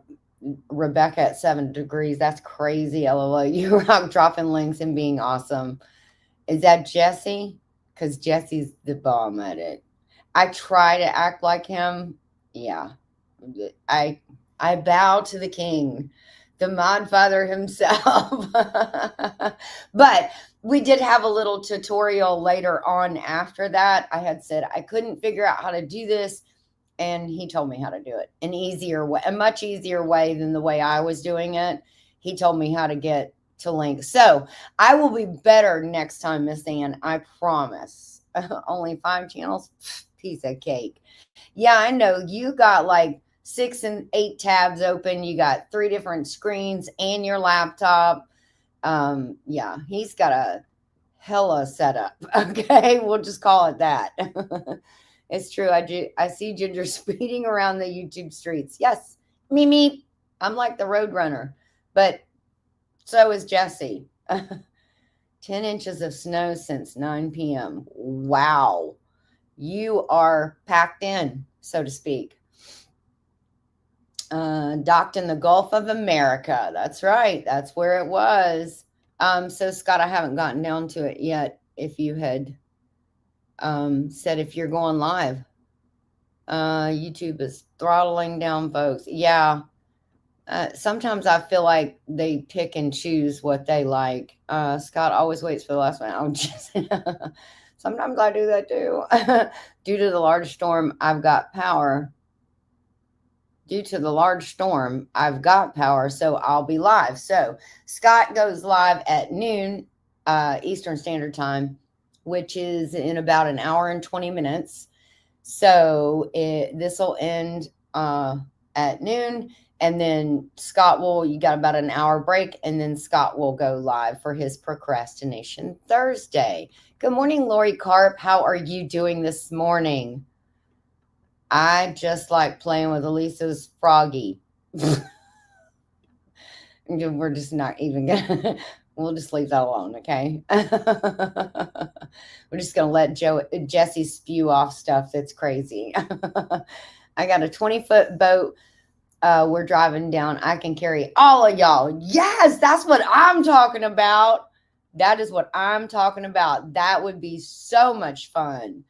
Rebecca at 7 degrees. That's crazy. LOL. You rock dropping links and being awesome. Is that Jesse? Because Jesse's the bomb at it. I try to act like him. Yeah. I bow to the king, the Mod Father himself. But we did have a little tutorial later on after that. I had said I couldn't figure out how to do this, and he told me how to do it. An easier way, a much easier way than the way I was doing it. He told me how to get to links. So I will be better next time, Miss Ann. I promise. Only 5 channels? Piece of cake. Yeah, I know. You got like 6 and 8 tabs open. You got 3 different screens and your laptop. Yeah, he's got a hella setup. Okay, we'll just call it that. It's true. I see Ginger speeding around the YouTube streets. Yes, me. I'm like the road runner, but so is Jesse. 10 inches of snow since 9 p.m. Wow. You are packed in, so to speak. Docked in the Gulf of America. That's right. That's where it was. So Scott, I haven't gotten down to it yet. If you had said if you're going live, YouTube is throttling down folks. Yeah. Sometimes I feel like they pick and choose what they like. Scott always waits for the last one. I'm just sometimes I do that too. Due to the large storm, I've got power. Due to the large storm, I've got power, so I'll be live. So Scott goes live at noon Eastern Standard Time, which is in about an hour and 20 minutes. So this will end at noon. And then you got about an hour break, and then Scott will go live for his Procrastination Thursday. Good morning, Lori Carp. How are you doing this morning? I just like playing with Elisa's froggy. We're just not even gonna, we'll just leave that alone, okay? We're just gonna let Jesse spew off stuff that's crazy. I got a 20-foot boat We're driving down. I can carry all of y'all. Yes, that's what I'm talking about. That is what I'm talking about. That would be so much fun.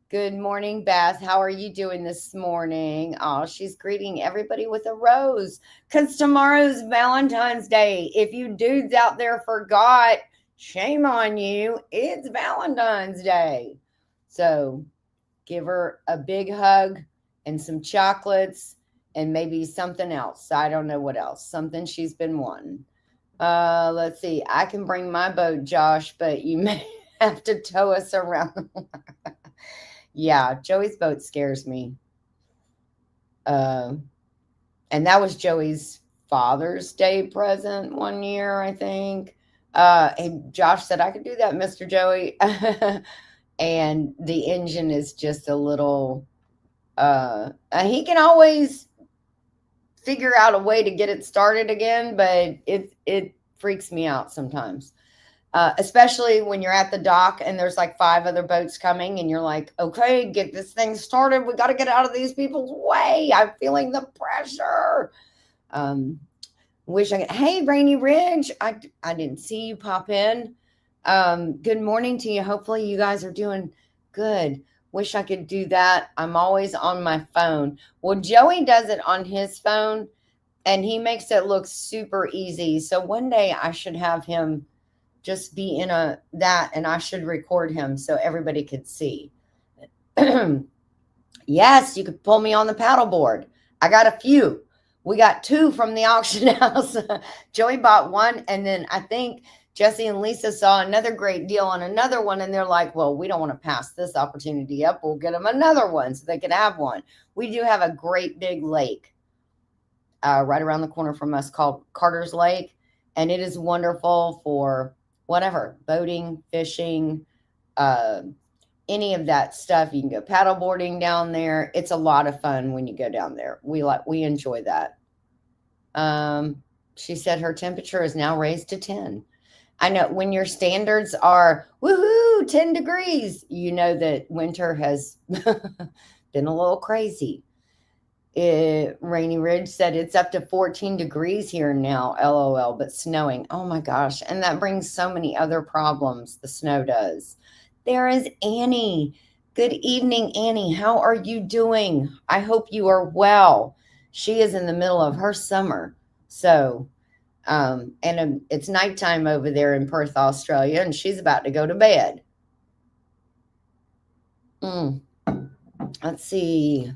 Good morning, Beth. How are you doing this morning? Oh, she's greeting everybody with a rose because tomorrow's Valentine's Day. If you dudes out there forgot, shame on you. It's Valentine's Day. So give her a big hug and some chocolates and maybe something else. I don't know what else. Something she's been wanting. Let's see. I can bring my boat, Josh, but you may have to tow us around. Yeah, Joey's boat scares me. And that was Joey's Father's Day present one year, I think. And Josh said, I could do that, Mr. Joey. And the engine is just a little, he can always figure out a way to get it started again, but it freaks me out sometimes. Especially when you're at the dock and there's like 5 other boats coming and you're like, okay, get this thing started. We got to get out of these people's way. I'm feeling the pressure. Wish I could. Hey, Rainy Ridge. I didn't see you pop in. Good morning to you. Hopefully you guys are doing good. Wish I could do that. I'm always on my phone. Well, Joey does it on his phone and he makes it look super easy. So one day I should have him just be in that and I should record him so everybody could see. Yes, you could pull me on the paddleboard. I got a few. We got 2 from the auction house. Joey bought one, and then I think Jesse and Lisa saw another great deal on another one, and they're like, well, we don't want to pass this opportunity up. We'll get them another one so they can have one. We do have a great big lake right around the corner from us called Carter's Lake, and it is wonderful for whatever, boating, fishing, any of that stuff. You can go paddleboarding down there. It's a lot of fun when you go down there. We enjoy that. She said her temperature is now raised to 10. I know when your standards are woohoo 10 degrees, you know that winter has been a little crazy. Rainy Ridge said it's up to 14 degrees here now, LOL, but snowing. Oh my gosh. And that brings so many other problems. The snow does. There is Annie. Good evening, Annie. How are you doing? I hope you are well. She is in the middle of her summer. So, and it's nighttime over there in Perth, Australia, and she's about to go to bed. Let's see.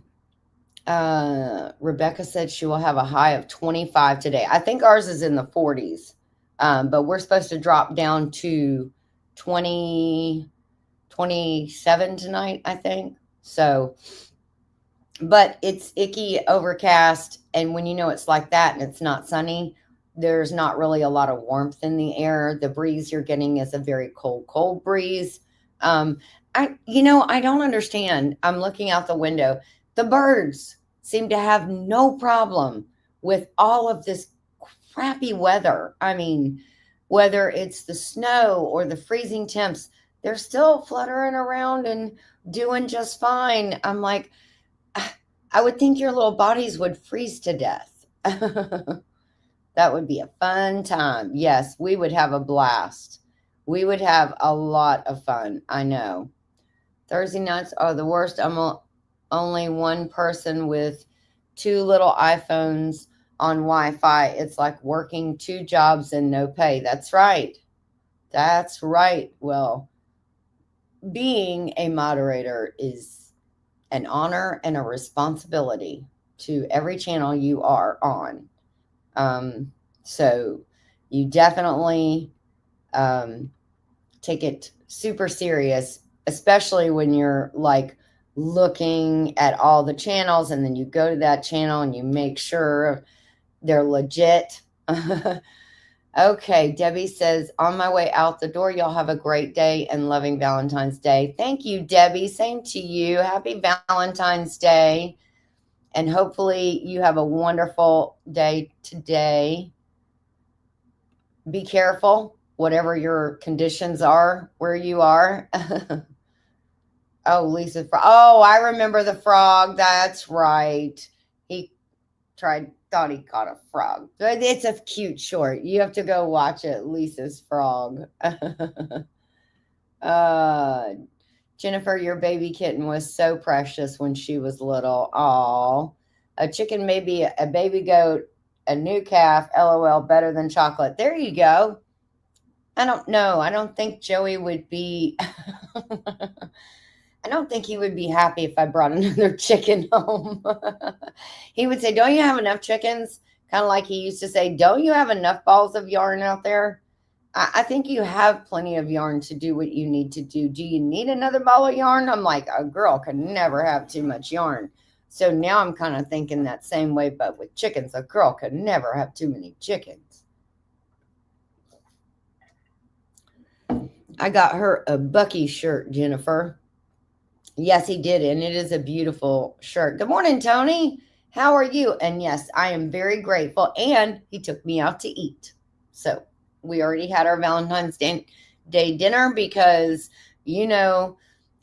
Rebecca said she will have a high of 25 today. I think ours is in the 40s, but we're supposed to drop down to 27 tonight, I think. So, but it's icky, overcast, and when you know it's like that and it's not sunny, there's not really a lot of warmth in the air. The breeze you're getting is a very cold breeze. I don't understand. I'm looking out the window. The birds seem to have no problem with all of this crappy weather. I mean, whether it's the snow or the freezing temps, they're still fluttering around and doing just fine. I'm like, I would think your little bodies would freeze to death. That would be a fun time. Yes, we would have a blast. We would have a lot of fun. I know. Thursday nights are the worst. I'm only one person with 2 little iPhones on Wi-Fi. It's like working 2 jobs and no pay. That's right. That's right. Well, being a moderator is an honor and a responsibility to every channel you are on. So you definitely take it super serious, especially when you're like looking at all the channels and then you go to that channel and you make sure they're legit. Okay, Debbie says, on my way out the door, y'all have a great day and loving Valentine's Day. Thank you, Debbie. Same to you. Happy Valentine's Day. And hopefully you have a wonderful day today. Be careful, whatever your conditions are, where you are. Oh, Lisa. Oh, I remember the frog. That's right. He tried thought he caught a frog. But it's a cute short. You have to go watch it. Lisa's Frog. uh, Jennifer, your baby kitten was so precious when she was little. Aw. A chicken, maybe a baby goat, a new calf, LOL, better than chocolate. There you go. I don't know. I don't think Joey would be. I don't think he would be happy if I brought another chicken home. He would say, "Don't you have enough chickens?" Kind of like he used to say, "Don't you have enough balls of yarn out there?" I think you have plenty of yarn to do what you need to do. Do you need another ball of yarn? I'm like, a girl can never have too much yarn. So now I'm kind of thinking that same way, but with chickens, a girl could never have too many chickens. I got her a Bucky shirt, Jennifer. Yes, he did. And it is a beautiful shirt. Good morning, Tony. How are you? And yes, I am very grateful. And he took me out to eat. So we already had our Valentine's Day dinner because,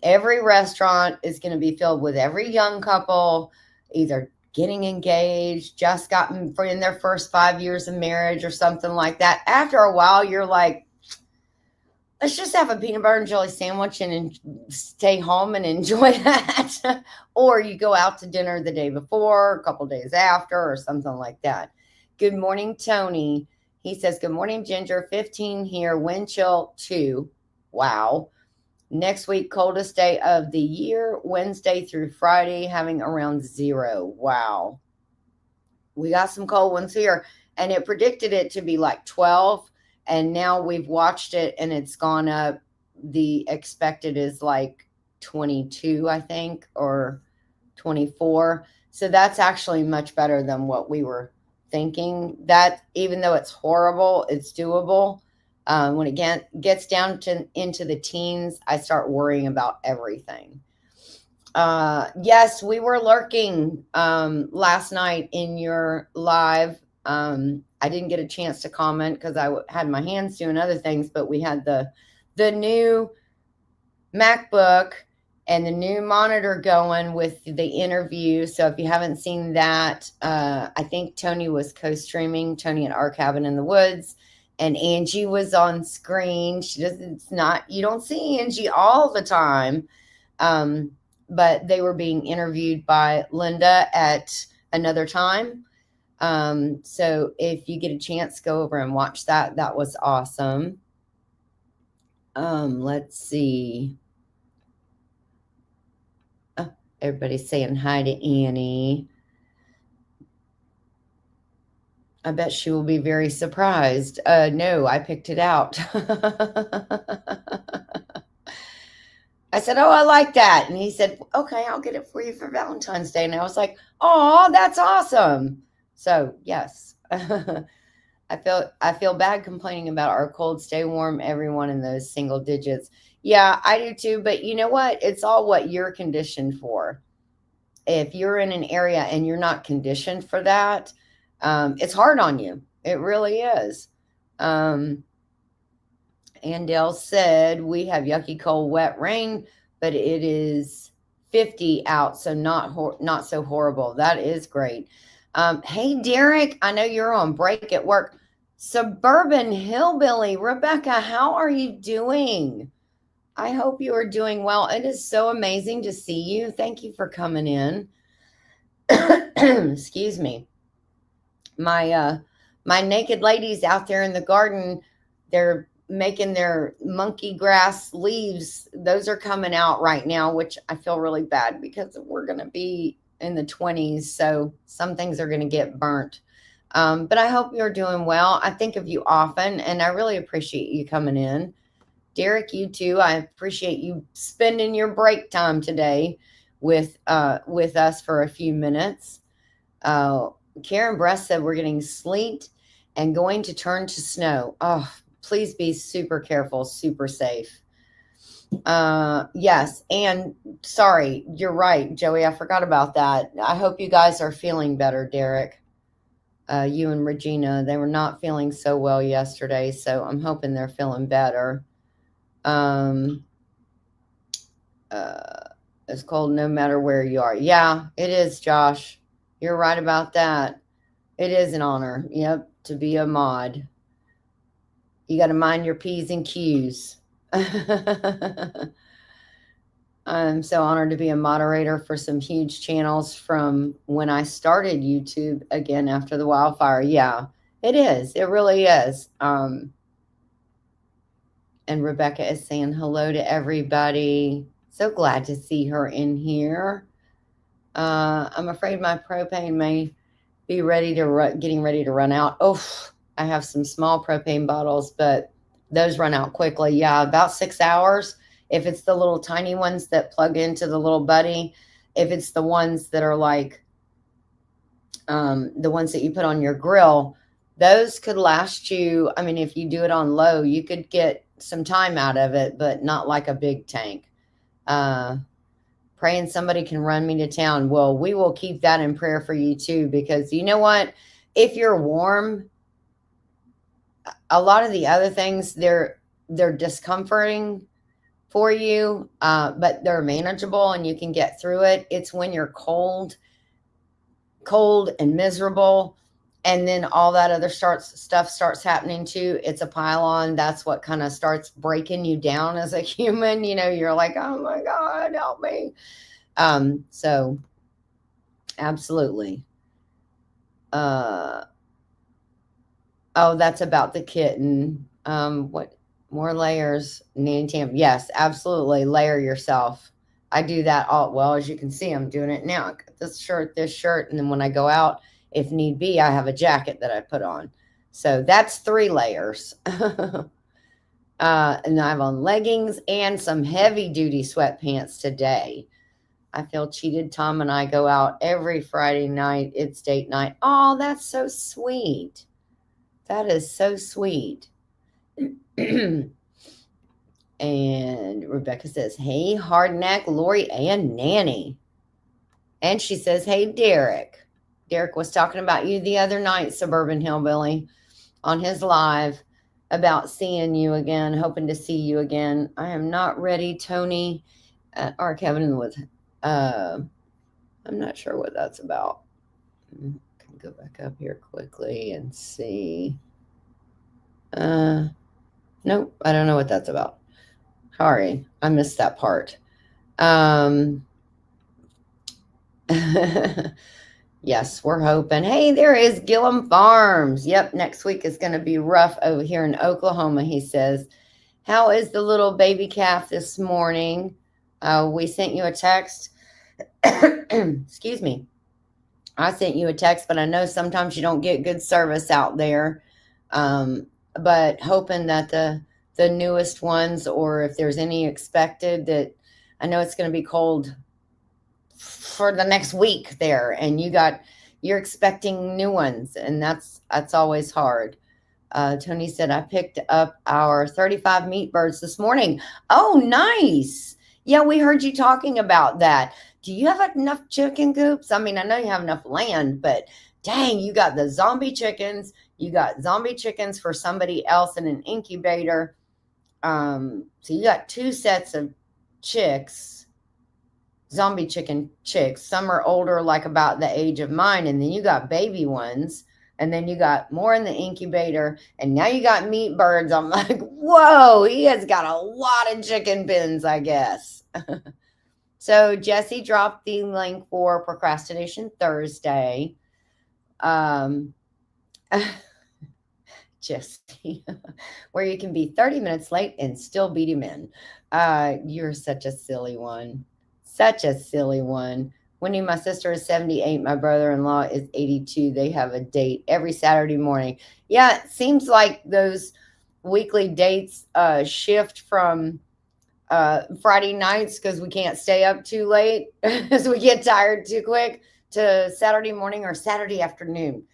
every restaurant is going to be filled with every young couple, either getting engaged, just gotten in their first 5 years of marriage or something like that. After a while, you're like, let's just have a peanut butter and jelly sandwich and stay home and enjoy that. Or you go out to dinner the day before, a couple days after, or something like that. Good morning, Tony. He says, good morning, Ginger. 15 here, wind chill 2. Wow. Next week, coldest day of the year, Wednesday through Friday, having around 0. Wow. We got some cold ones here. And it predicted it to be like 12. And now we've watched it and it's gone up. The expected is like 22, I think, or 24. So that's actually much better than what we were thinking. That even though it's horrible, it's doable. When it gets down into the teens, I start worrying about everything. Yes, we were lurking last night in your live. I didn't get a chance to comment because I had my hands doing other things, but we had the new MacBook and the new monitor going with the interview. So if you haven't seen that, I think Tony was co-streaming, Tony at Our Cabin in the Woods, and Angie was on screen. You don't see Angie all the time. But they were being interviewed by Linda at another time. So if you get a chance, go over and watch that. That was awesome. Let's see. Oh, everybody's saying hi to Annie. I bet she will be very surprised. No, I picked it out. I said, oh, I like that. And he said, okay, I'll get it for you for Valentine's Day. And I was like, oh, that's awesome. So yes, I feel bad complaining about our cold, stay warm, everyone in those single digits. Yeah, I do too. But you know what? It's all what you're conditioned for. If you're in an area and you're not conditioned for that, it's hard on you. It really is. Andale said, we have yucky cold wet rain, but it is 50 out, so not so horrible. That is great. Hey, Derek, I know you're on break at work. Suburban Hillbilly, Rebecca, how are you doing? I hope you are doing well. It is so amazing to see you. Thank you for coming in. Excuse me. My naked ladies out there in the garden, they're making their monkey grass leaves. Those are coming out right now, which I feel really bad because we're going to be in the 20s. So some things are going to get burnt. But I hope you're doing well. I think of you often, and I really appreciate you coming in. Derek, you too. I appreciate you spending your break time today with us for a few minutes. Karen Bress said we're getting sleet and going to turn to snow. Oh, please be super careful, super safe. Yes. And sorry, you're right, Joey. I forgot about that. I hope you guys are feeling better, Derek. You and Regina, they were not feeling so well yesterday. So I'm hoping they're feeling better. It's cold no matter where you are. Yeah, it is, Josh. You're right about that. It is an honor. Yep, to be a mod. You got to mind your P's and Q's. I'm so honored to be a moderator for some huge channels from when I started YouTube again after the wildfire. Yeah, it is. It really is. And Rebecca is saying hello to everybody. So glad to see her in here. I'm afraid my propane may be getting ready to run out. Oh, I have some small propane bottles, but those run out quickly. Yeah, about 6 hours. If it's the little tiny ones that plug into the little buddy, if it's the ones that are like the ones that you put on your grill, those could last you. I mean, if you do it on low, you could get some time out of it, but not like a big tank. Praying somebody can run me to town. Well, we will keep that in prayer for you too, because you know what? If you're warm, a lot of the other things they're discomforting for you, but they're manageable and you can get through it. It's when you're cold and miserable, and then all that other stuff starts happening too. It's a pile on. That's what kind of starts breaking you down as a human. You know, you're like, oh my God, help me. So absolutely. Oh, that's about the kitten. What more layers? Nanny Tam. Yes, absolutely. Layer yourself. I do that all well, as you can see, I'm doing it now. I got this shirt, and then when I go out, if need be, I have a jacket that I put on. So that's 3 layers. And I have on leggings and some heavy duty sweatpants today. I feel cheated. Tom and I go out every Friday night. It's date night. Oh, that's so sweet. That is so sweet. And Rebecca says, hey, Hardneck, Lori, and Nanny. And she says, hey, Derek. Derek was talking about you the other night, Suburban Hillbilly, on his live about seeing you again, hoping to see you again. I am not ready, Tony, or Kevin with, I'm not sure what that's about. I can go back up here quickly and see. Nope, I don't know what that's about. Sorry, I missed that part. Yes, we're hoping. Hey, there is Gillum Farms. Yep, next week is going to be rough over here in Oklahoma, he says. How is the little baby calf this morning? We sent you a text. Excuse me. I sent you a text, but I know sometimes you don't get good service out there. But hoping that the newest ones, or if there's any expected, that I know it's going to be cold for the next week there, and you're expecting new ones, and that's always hard. Tony said, I picked up our 35 meat birds this morning. Oh, nice. Yeah, we heard you talking about that. Do you have enough chicken coops? I mean, I know you have enough land, but dang, you got the zombie chickens. You got zombie chickens for somebody else in an incubator. So you got 2 sets of chicks, zombie chicken chicks. Some are older, like about the age of mine, and then you got baby ones. And then you got more in the incubator, and now you got meat birds. I'm like, whoa, he has got a lot of chicken pins, I guess. So Jesse dropped the link for Procrastination Thursday. Jesse, where you can be 30 minutes late and still beat him in. You're such a silly one. Such a silly one. Winnie, my sister, is 78. My brother-in-law is 82. They have a date every Saturday morning. Yeah, it seems like those weekly dates shift from Friday nights because we can't stay up too late as we get tired too quick, to Saturday morning or Saturday afternoon.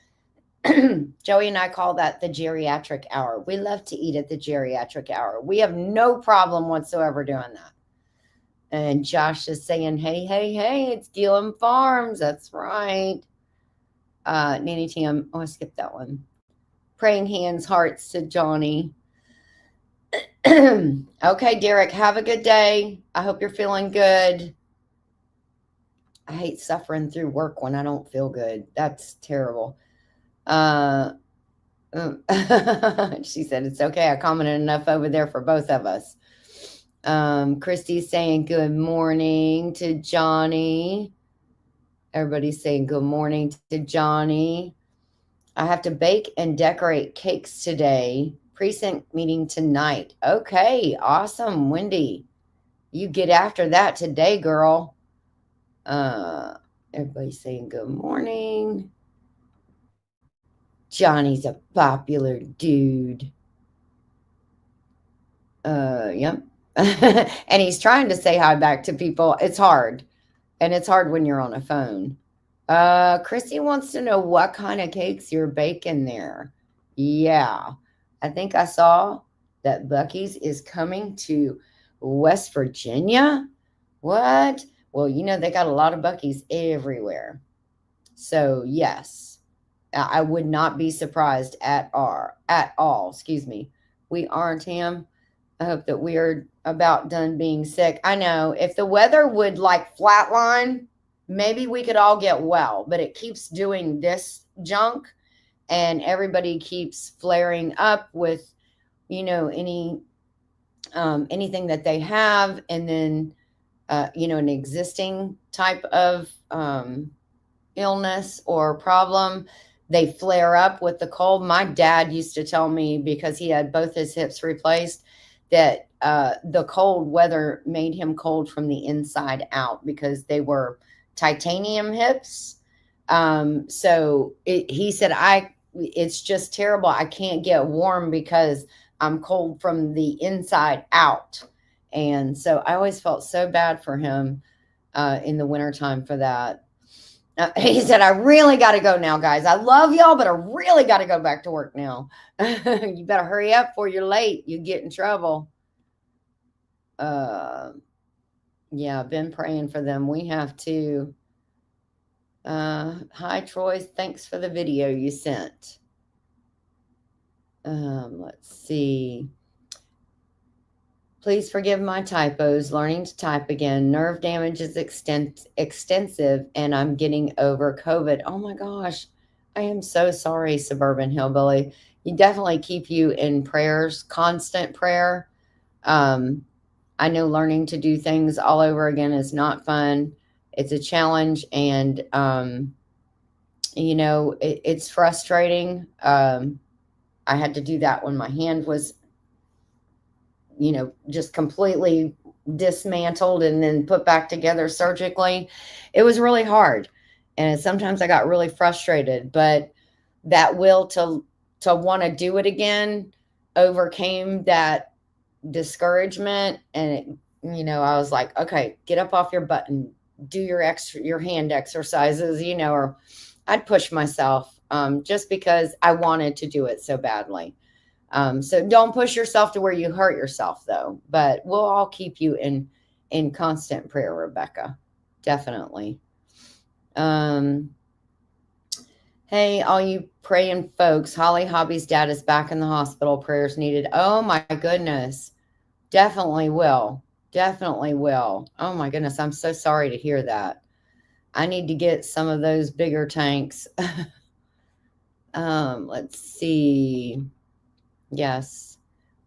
Joey and I call that the geriatric hour. We love to eat at the geriatric hour. We have no problem whatsoever doing that. And Josh is saying, hey, hey, hey, it's Gillum Farms. That's right. Nanny Tam. Oh, I skipped that one. Praying hands, hearts to Johnny. Okay, Derek, have a good day. I hope you're feeling good. I hate suffering through work when I don't feel good. That's terrible. Uh, she said, it's okay. I commented enough over there for both of us. Christy's saying good morning to Johnny. Everybody's saying good morning to Johnny. I have to bake and decorate cakes today. Precinct meeting tonight. Okay, awesome, Wendy. You get after that today, girl. Everybody's saying good morning. Johnny's a popular dude. Yep. And he's trying to say hi back to people. It's hard. And it's hard when you're on a phone. Chrissy wants to know what kind of cakes you're baking there. Yeah. I think I saw that Bucky's is coming to West Virginia. What? Well, they got a lot of Bucky's everywhere. So, yes. I would not be surprised at all. Excuse me. We aren't him. I hope that we are about done being sick. I know if the weather would like flatline, maybe we could all get well, but it keeps doing this junk and everybody keeps flaring up with, anything that they have. And then, an existing type of illness or problem, they flare up with the cold. My dad used to tell me, because he had both his hips replaced, that the cold weather made him cold from the inside out because they were titanium hips. So he said, it's just terrible. I can't get warm because I'm cold from the inside out. And so I always felt so bad for him in the wintertime for that. He said, I really got to go now, guys. I love y'all, but I really got to go back to work now. You better hurry up before you're late. You get in trouble. Yeah, I've been praying for them. We have to. Hi, Troy. Thanks for the video you sent. Let's see. Please forgive my typos. Learning to type again. Nerve damage is extensive, and I'm getting over COVID. Oh my gosh. I am so sorry, Suburban Hillbilly. You definitely keep you in prayers, constant prayer. I know learning to do things all over again is not fun. It's a challenge, and, it's frustrating. I had to do that when my hand was just completely dismantled and then put back together surgically. It was really hard. And sometimes I got really frustrated, but that will to want to do it again overcame that discouragement. And I was like, okay, get up off your butt and do your hand exercises, or I'd push myself just because I wanted to do it so badly. So don't push yourself to where you hurt yourself, though. But we'll all keep you in constant prayer, Rebecca. Definitely. Hey, all you praying folks, Holly Hobby's dad is back in the hospital. Prayers needed. Oh, my goodness. Definitely will. Definitely will. Oh, my goodness. I'm so sorry to hear that. I need to get some of those bigger tanks. Let's see. Yes.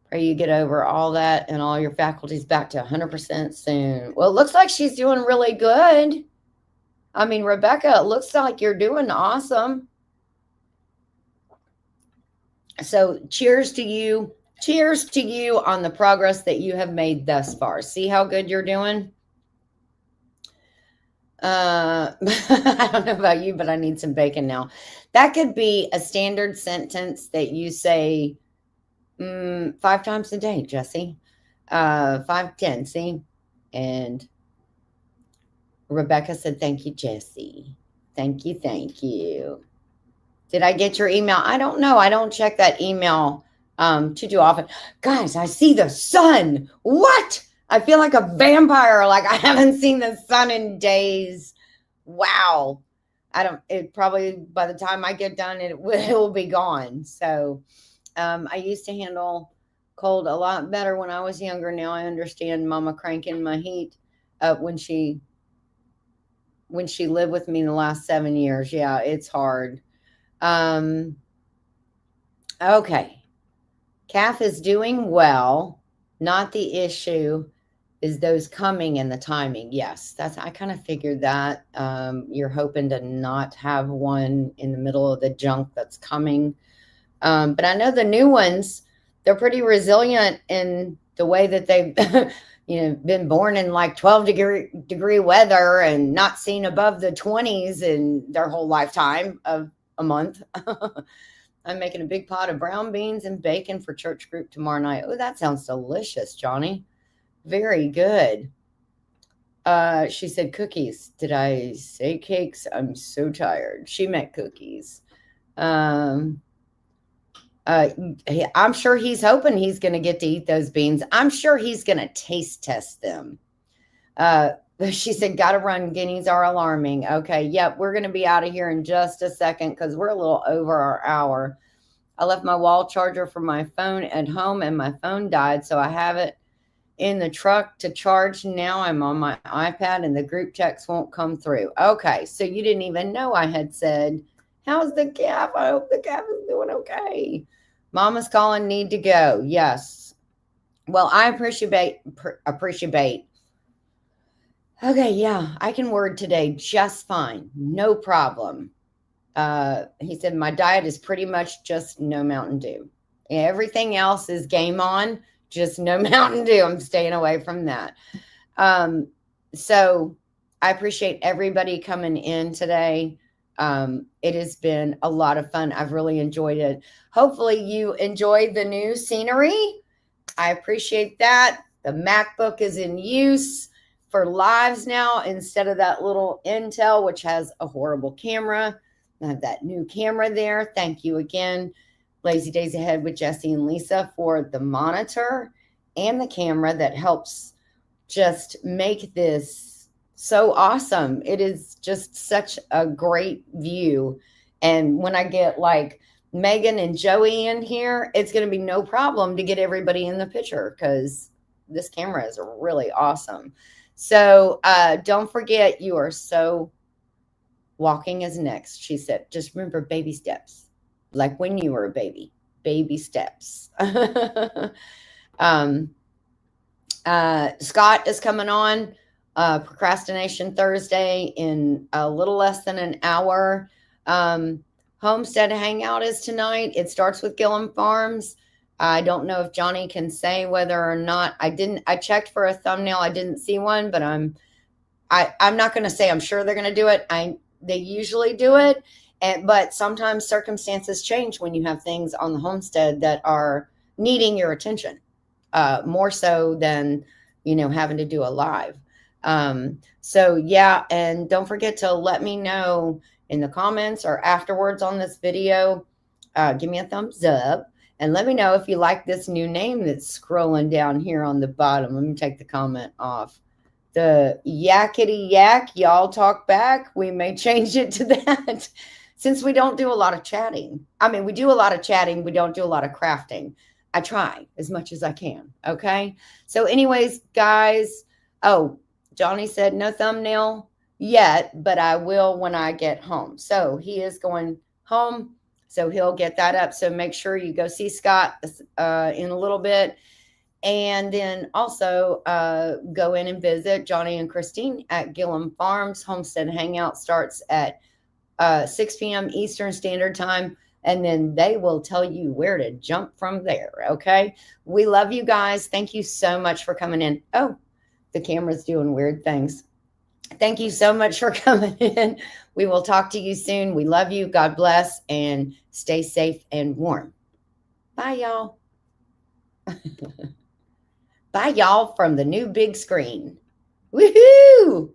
Pray you get over all that and all your faculties back to 100% soon. Well, it looks like she's doing really good. I mean, Rebecca, it looks like you're doing awesome. So cheers to you. Cheers to you on the progress that you have made thus far. See how good you're doing? I don't know about you, but I need some bacon now. That could be a standard sentence that you say 5 times a day, Jesse. 5, 10, see? And Rebecca said, thank you, Jesse. Thank you, thank you. Did I get your email? I don't know. I don't check that email too often. Guys, I see the sun. What? I feel like a vampire. Like I haven't seen the sun in days. Wow. It probably by the time I get done, it will be gone. So I used to handle cold a lot better when I was younger. Now I understand Mama cranking my heat when she lived with me the last 7 years. Yeah, it's hard. Okay. Calf is doing well. Not the issue is those coming and the timing. Yes, I kind of figured that. You're hoping to not have one in the middle of the junk that's coming. But I know the new ones, they're pretty resilient in the way that they've been born in like 12-degree weather and not seen above the 20s in their whole lifetime of a month. I'm making a big pot of brown beans and bacon for church group tomorrow night. Oh, that sounds delicious, Johnny. Very good. She said cookies. Did I say cakes? I'm so tired. She meant cookies. I'm sure he's hoping he's going to get to eat those beans. I'm sure he's going to taste test them. She said, got to run. Guineas are alarming. Okay. Yep. We're going to be out of here in just a second because we're a little over our hour. I left my wall charger for my phone at home and my phone died. So I have it in the truck to charge. Now I'm on my iPad and the group texts won't come through. Okay. So you didn't even know I had said, how's the calf? I hope the calf is doing okay. Mama's calling, need to go. Yes. Well, I appreciate. Okay, yeah, I can word today just fine. No problem. He said, my diet is pretty much just no Mountain Dew. Everything else is game on, just no Mountain Dew. I'm staying away from that. So I appreciate everybody coming in today. It has been a lot of fun. I've really enjoyed it. Hopefully you enjoyed the new scenery. I appreciate that. The MacBook is in use for lives now instead of that little Intel, which has a horrible camera. I have that new camera there. Thank you again, Lazy Days Ahead with Jesse and Lisa, for the monitor and the camera that helps just make this so awesome. It is just such a great view. And when I get like Megan and Joey in here, it's going to be no problem to get everybody in the picture because this camera is really awesome. So don't forget, you are so walking is next. She said, just remember baby steps, like when you were a baby steps. Scott is coming on Procrastination Thursday in a little less than an hour. Homestead Hangout is tonight. It starts with Gillum Farms. I don't know if Johnny can say whether or not I checked for a thumbnail. I didn't see one, but I'm not going to say I'm sure they're going to do it. They usually do it. But sometimes circumstances change when you have things on the homestead that are needing your attention, more so than, having to do a live. So yeah. And don't forget to let me know in the comments or afterwards on this video, give me a thumbs up. And let me know if you like this new name that's scrolling down here on the bottom. Let me take the comment off. The Yakety Yak, y'all talk back. We may change it to that since we don't do a lot of chatting. I mean, we do a lot of chatting. We don't do a lot of crafting. I try as much as I can. Okay. So anyways, guys. Oh, Johnny said no thumbnail yet, but I will when I get home. So he is going home. So he'll get that up. So make sure you go see Scott in a little bit. And then also go in and visit Johnny and Christine at Gillum Farms. Homestead Hangout starts at 6 p.m. Eastern Standard Time. And then they will tell you where to jump from there. Okay. We love you guys. Thank you so much for coming in. Oh, the camera's doing weird things. Thank you so much for coming in. We will talk to you soon. We love you. God bless and stay safe and warm. Bye, y'all. Bye, y'all, from the new big screen. Woohoo!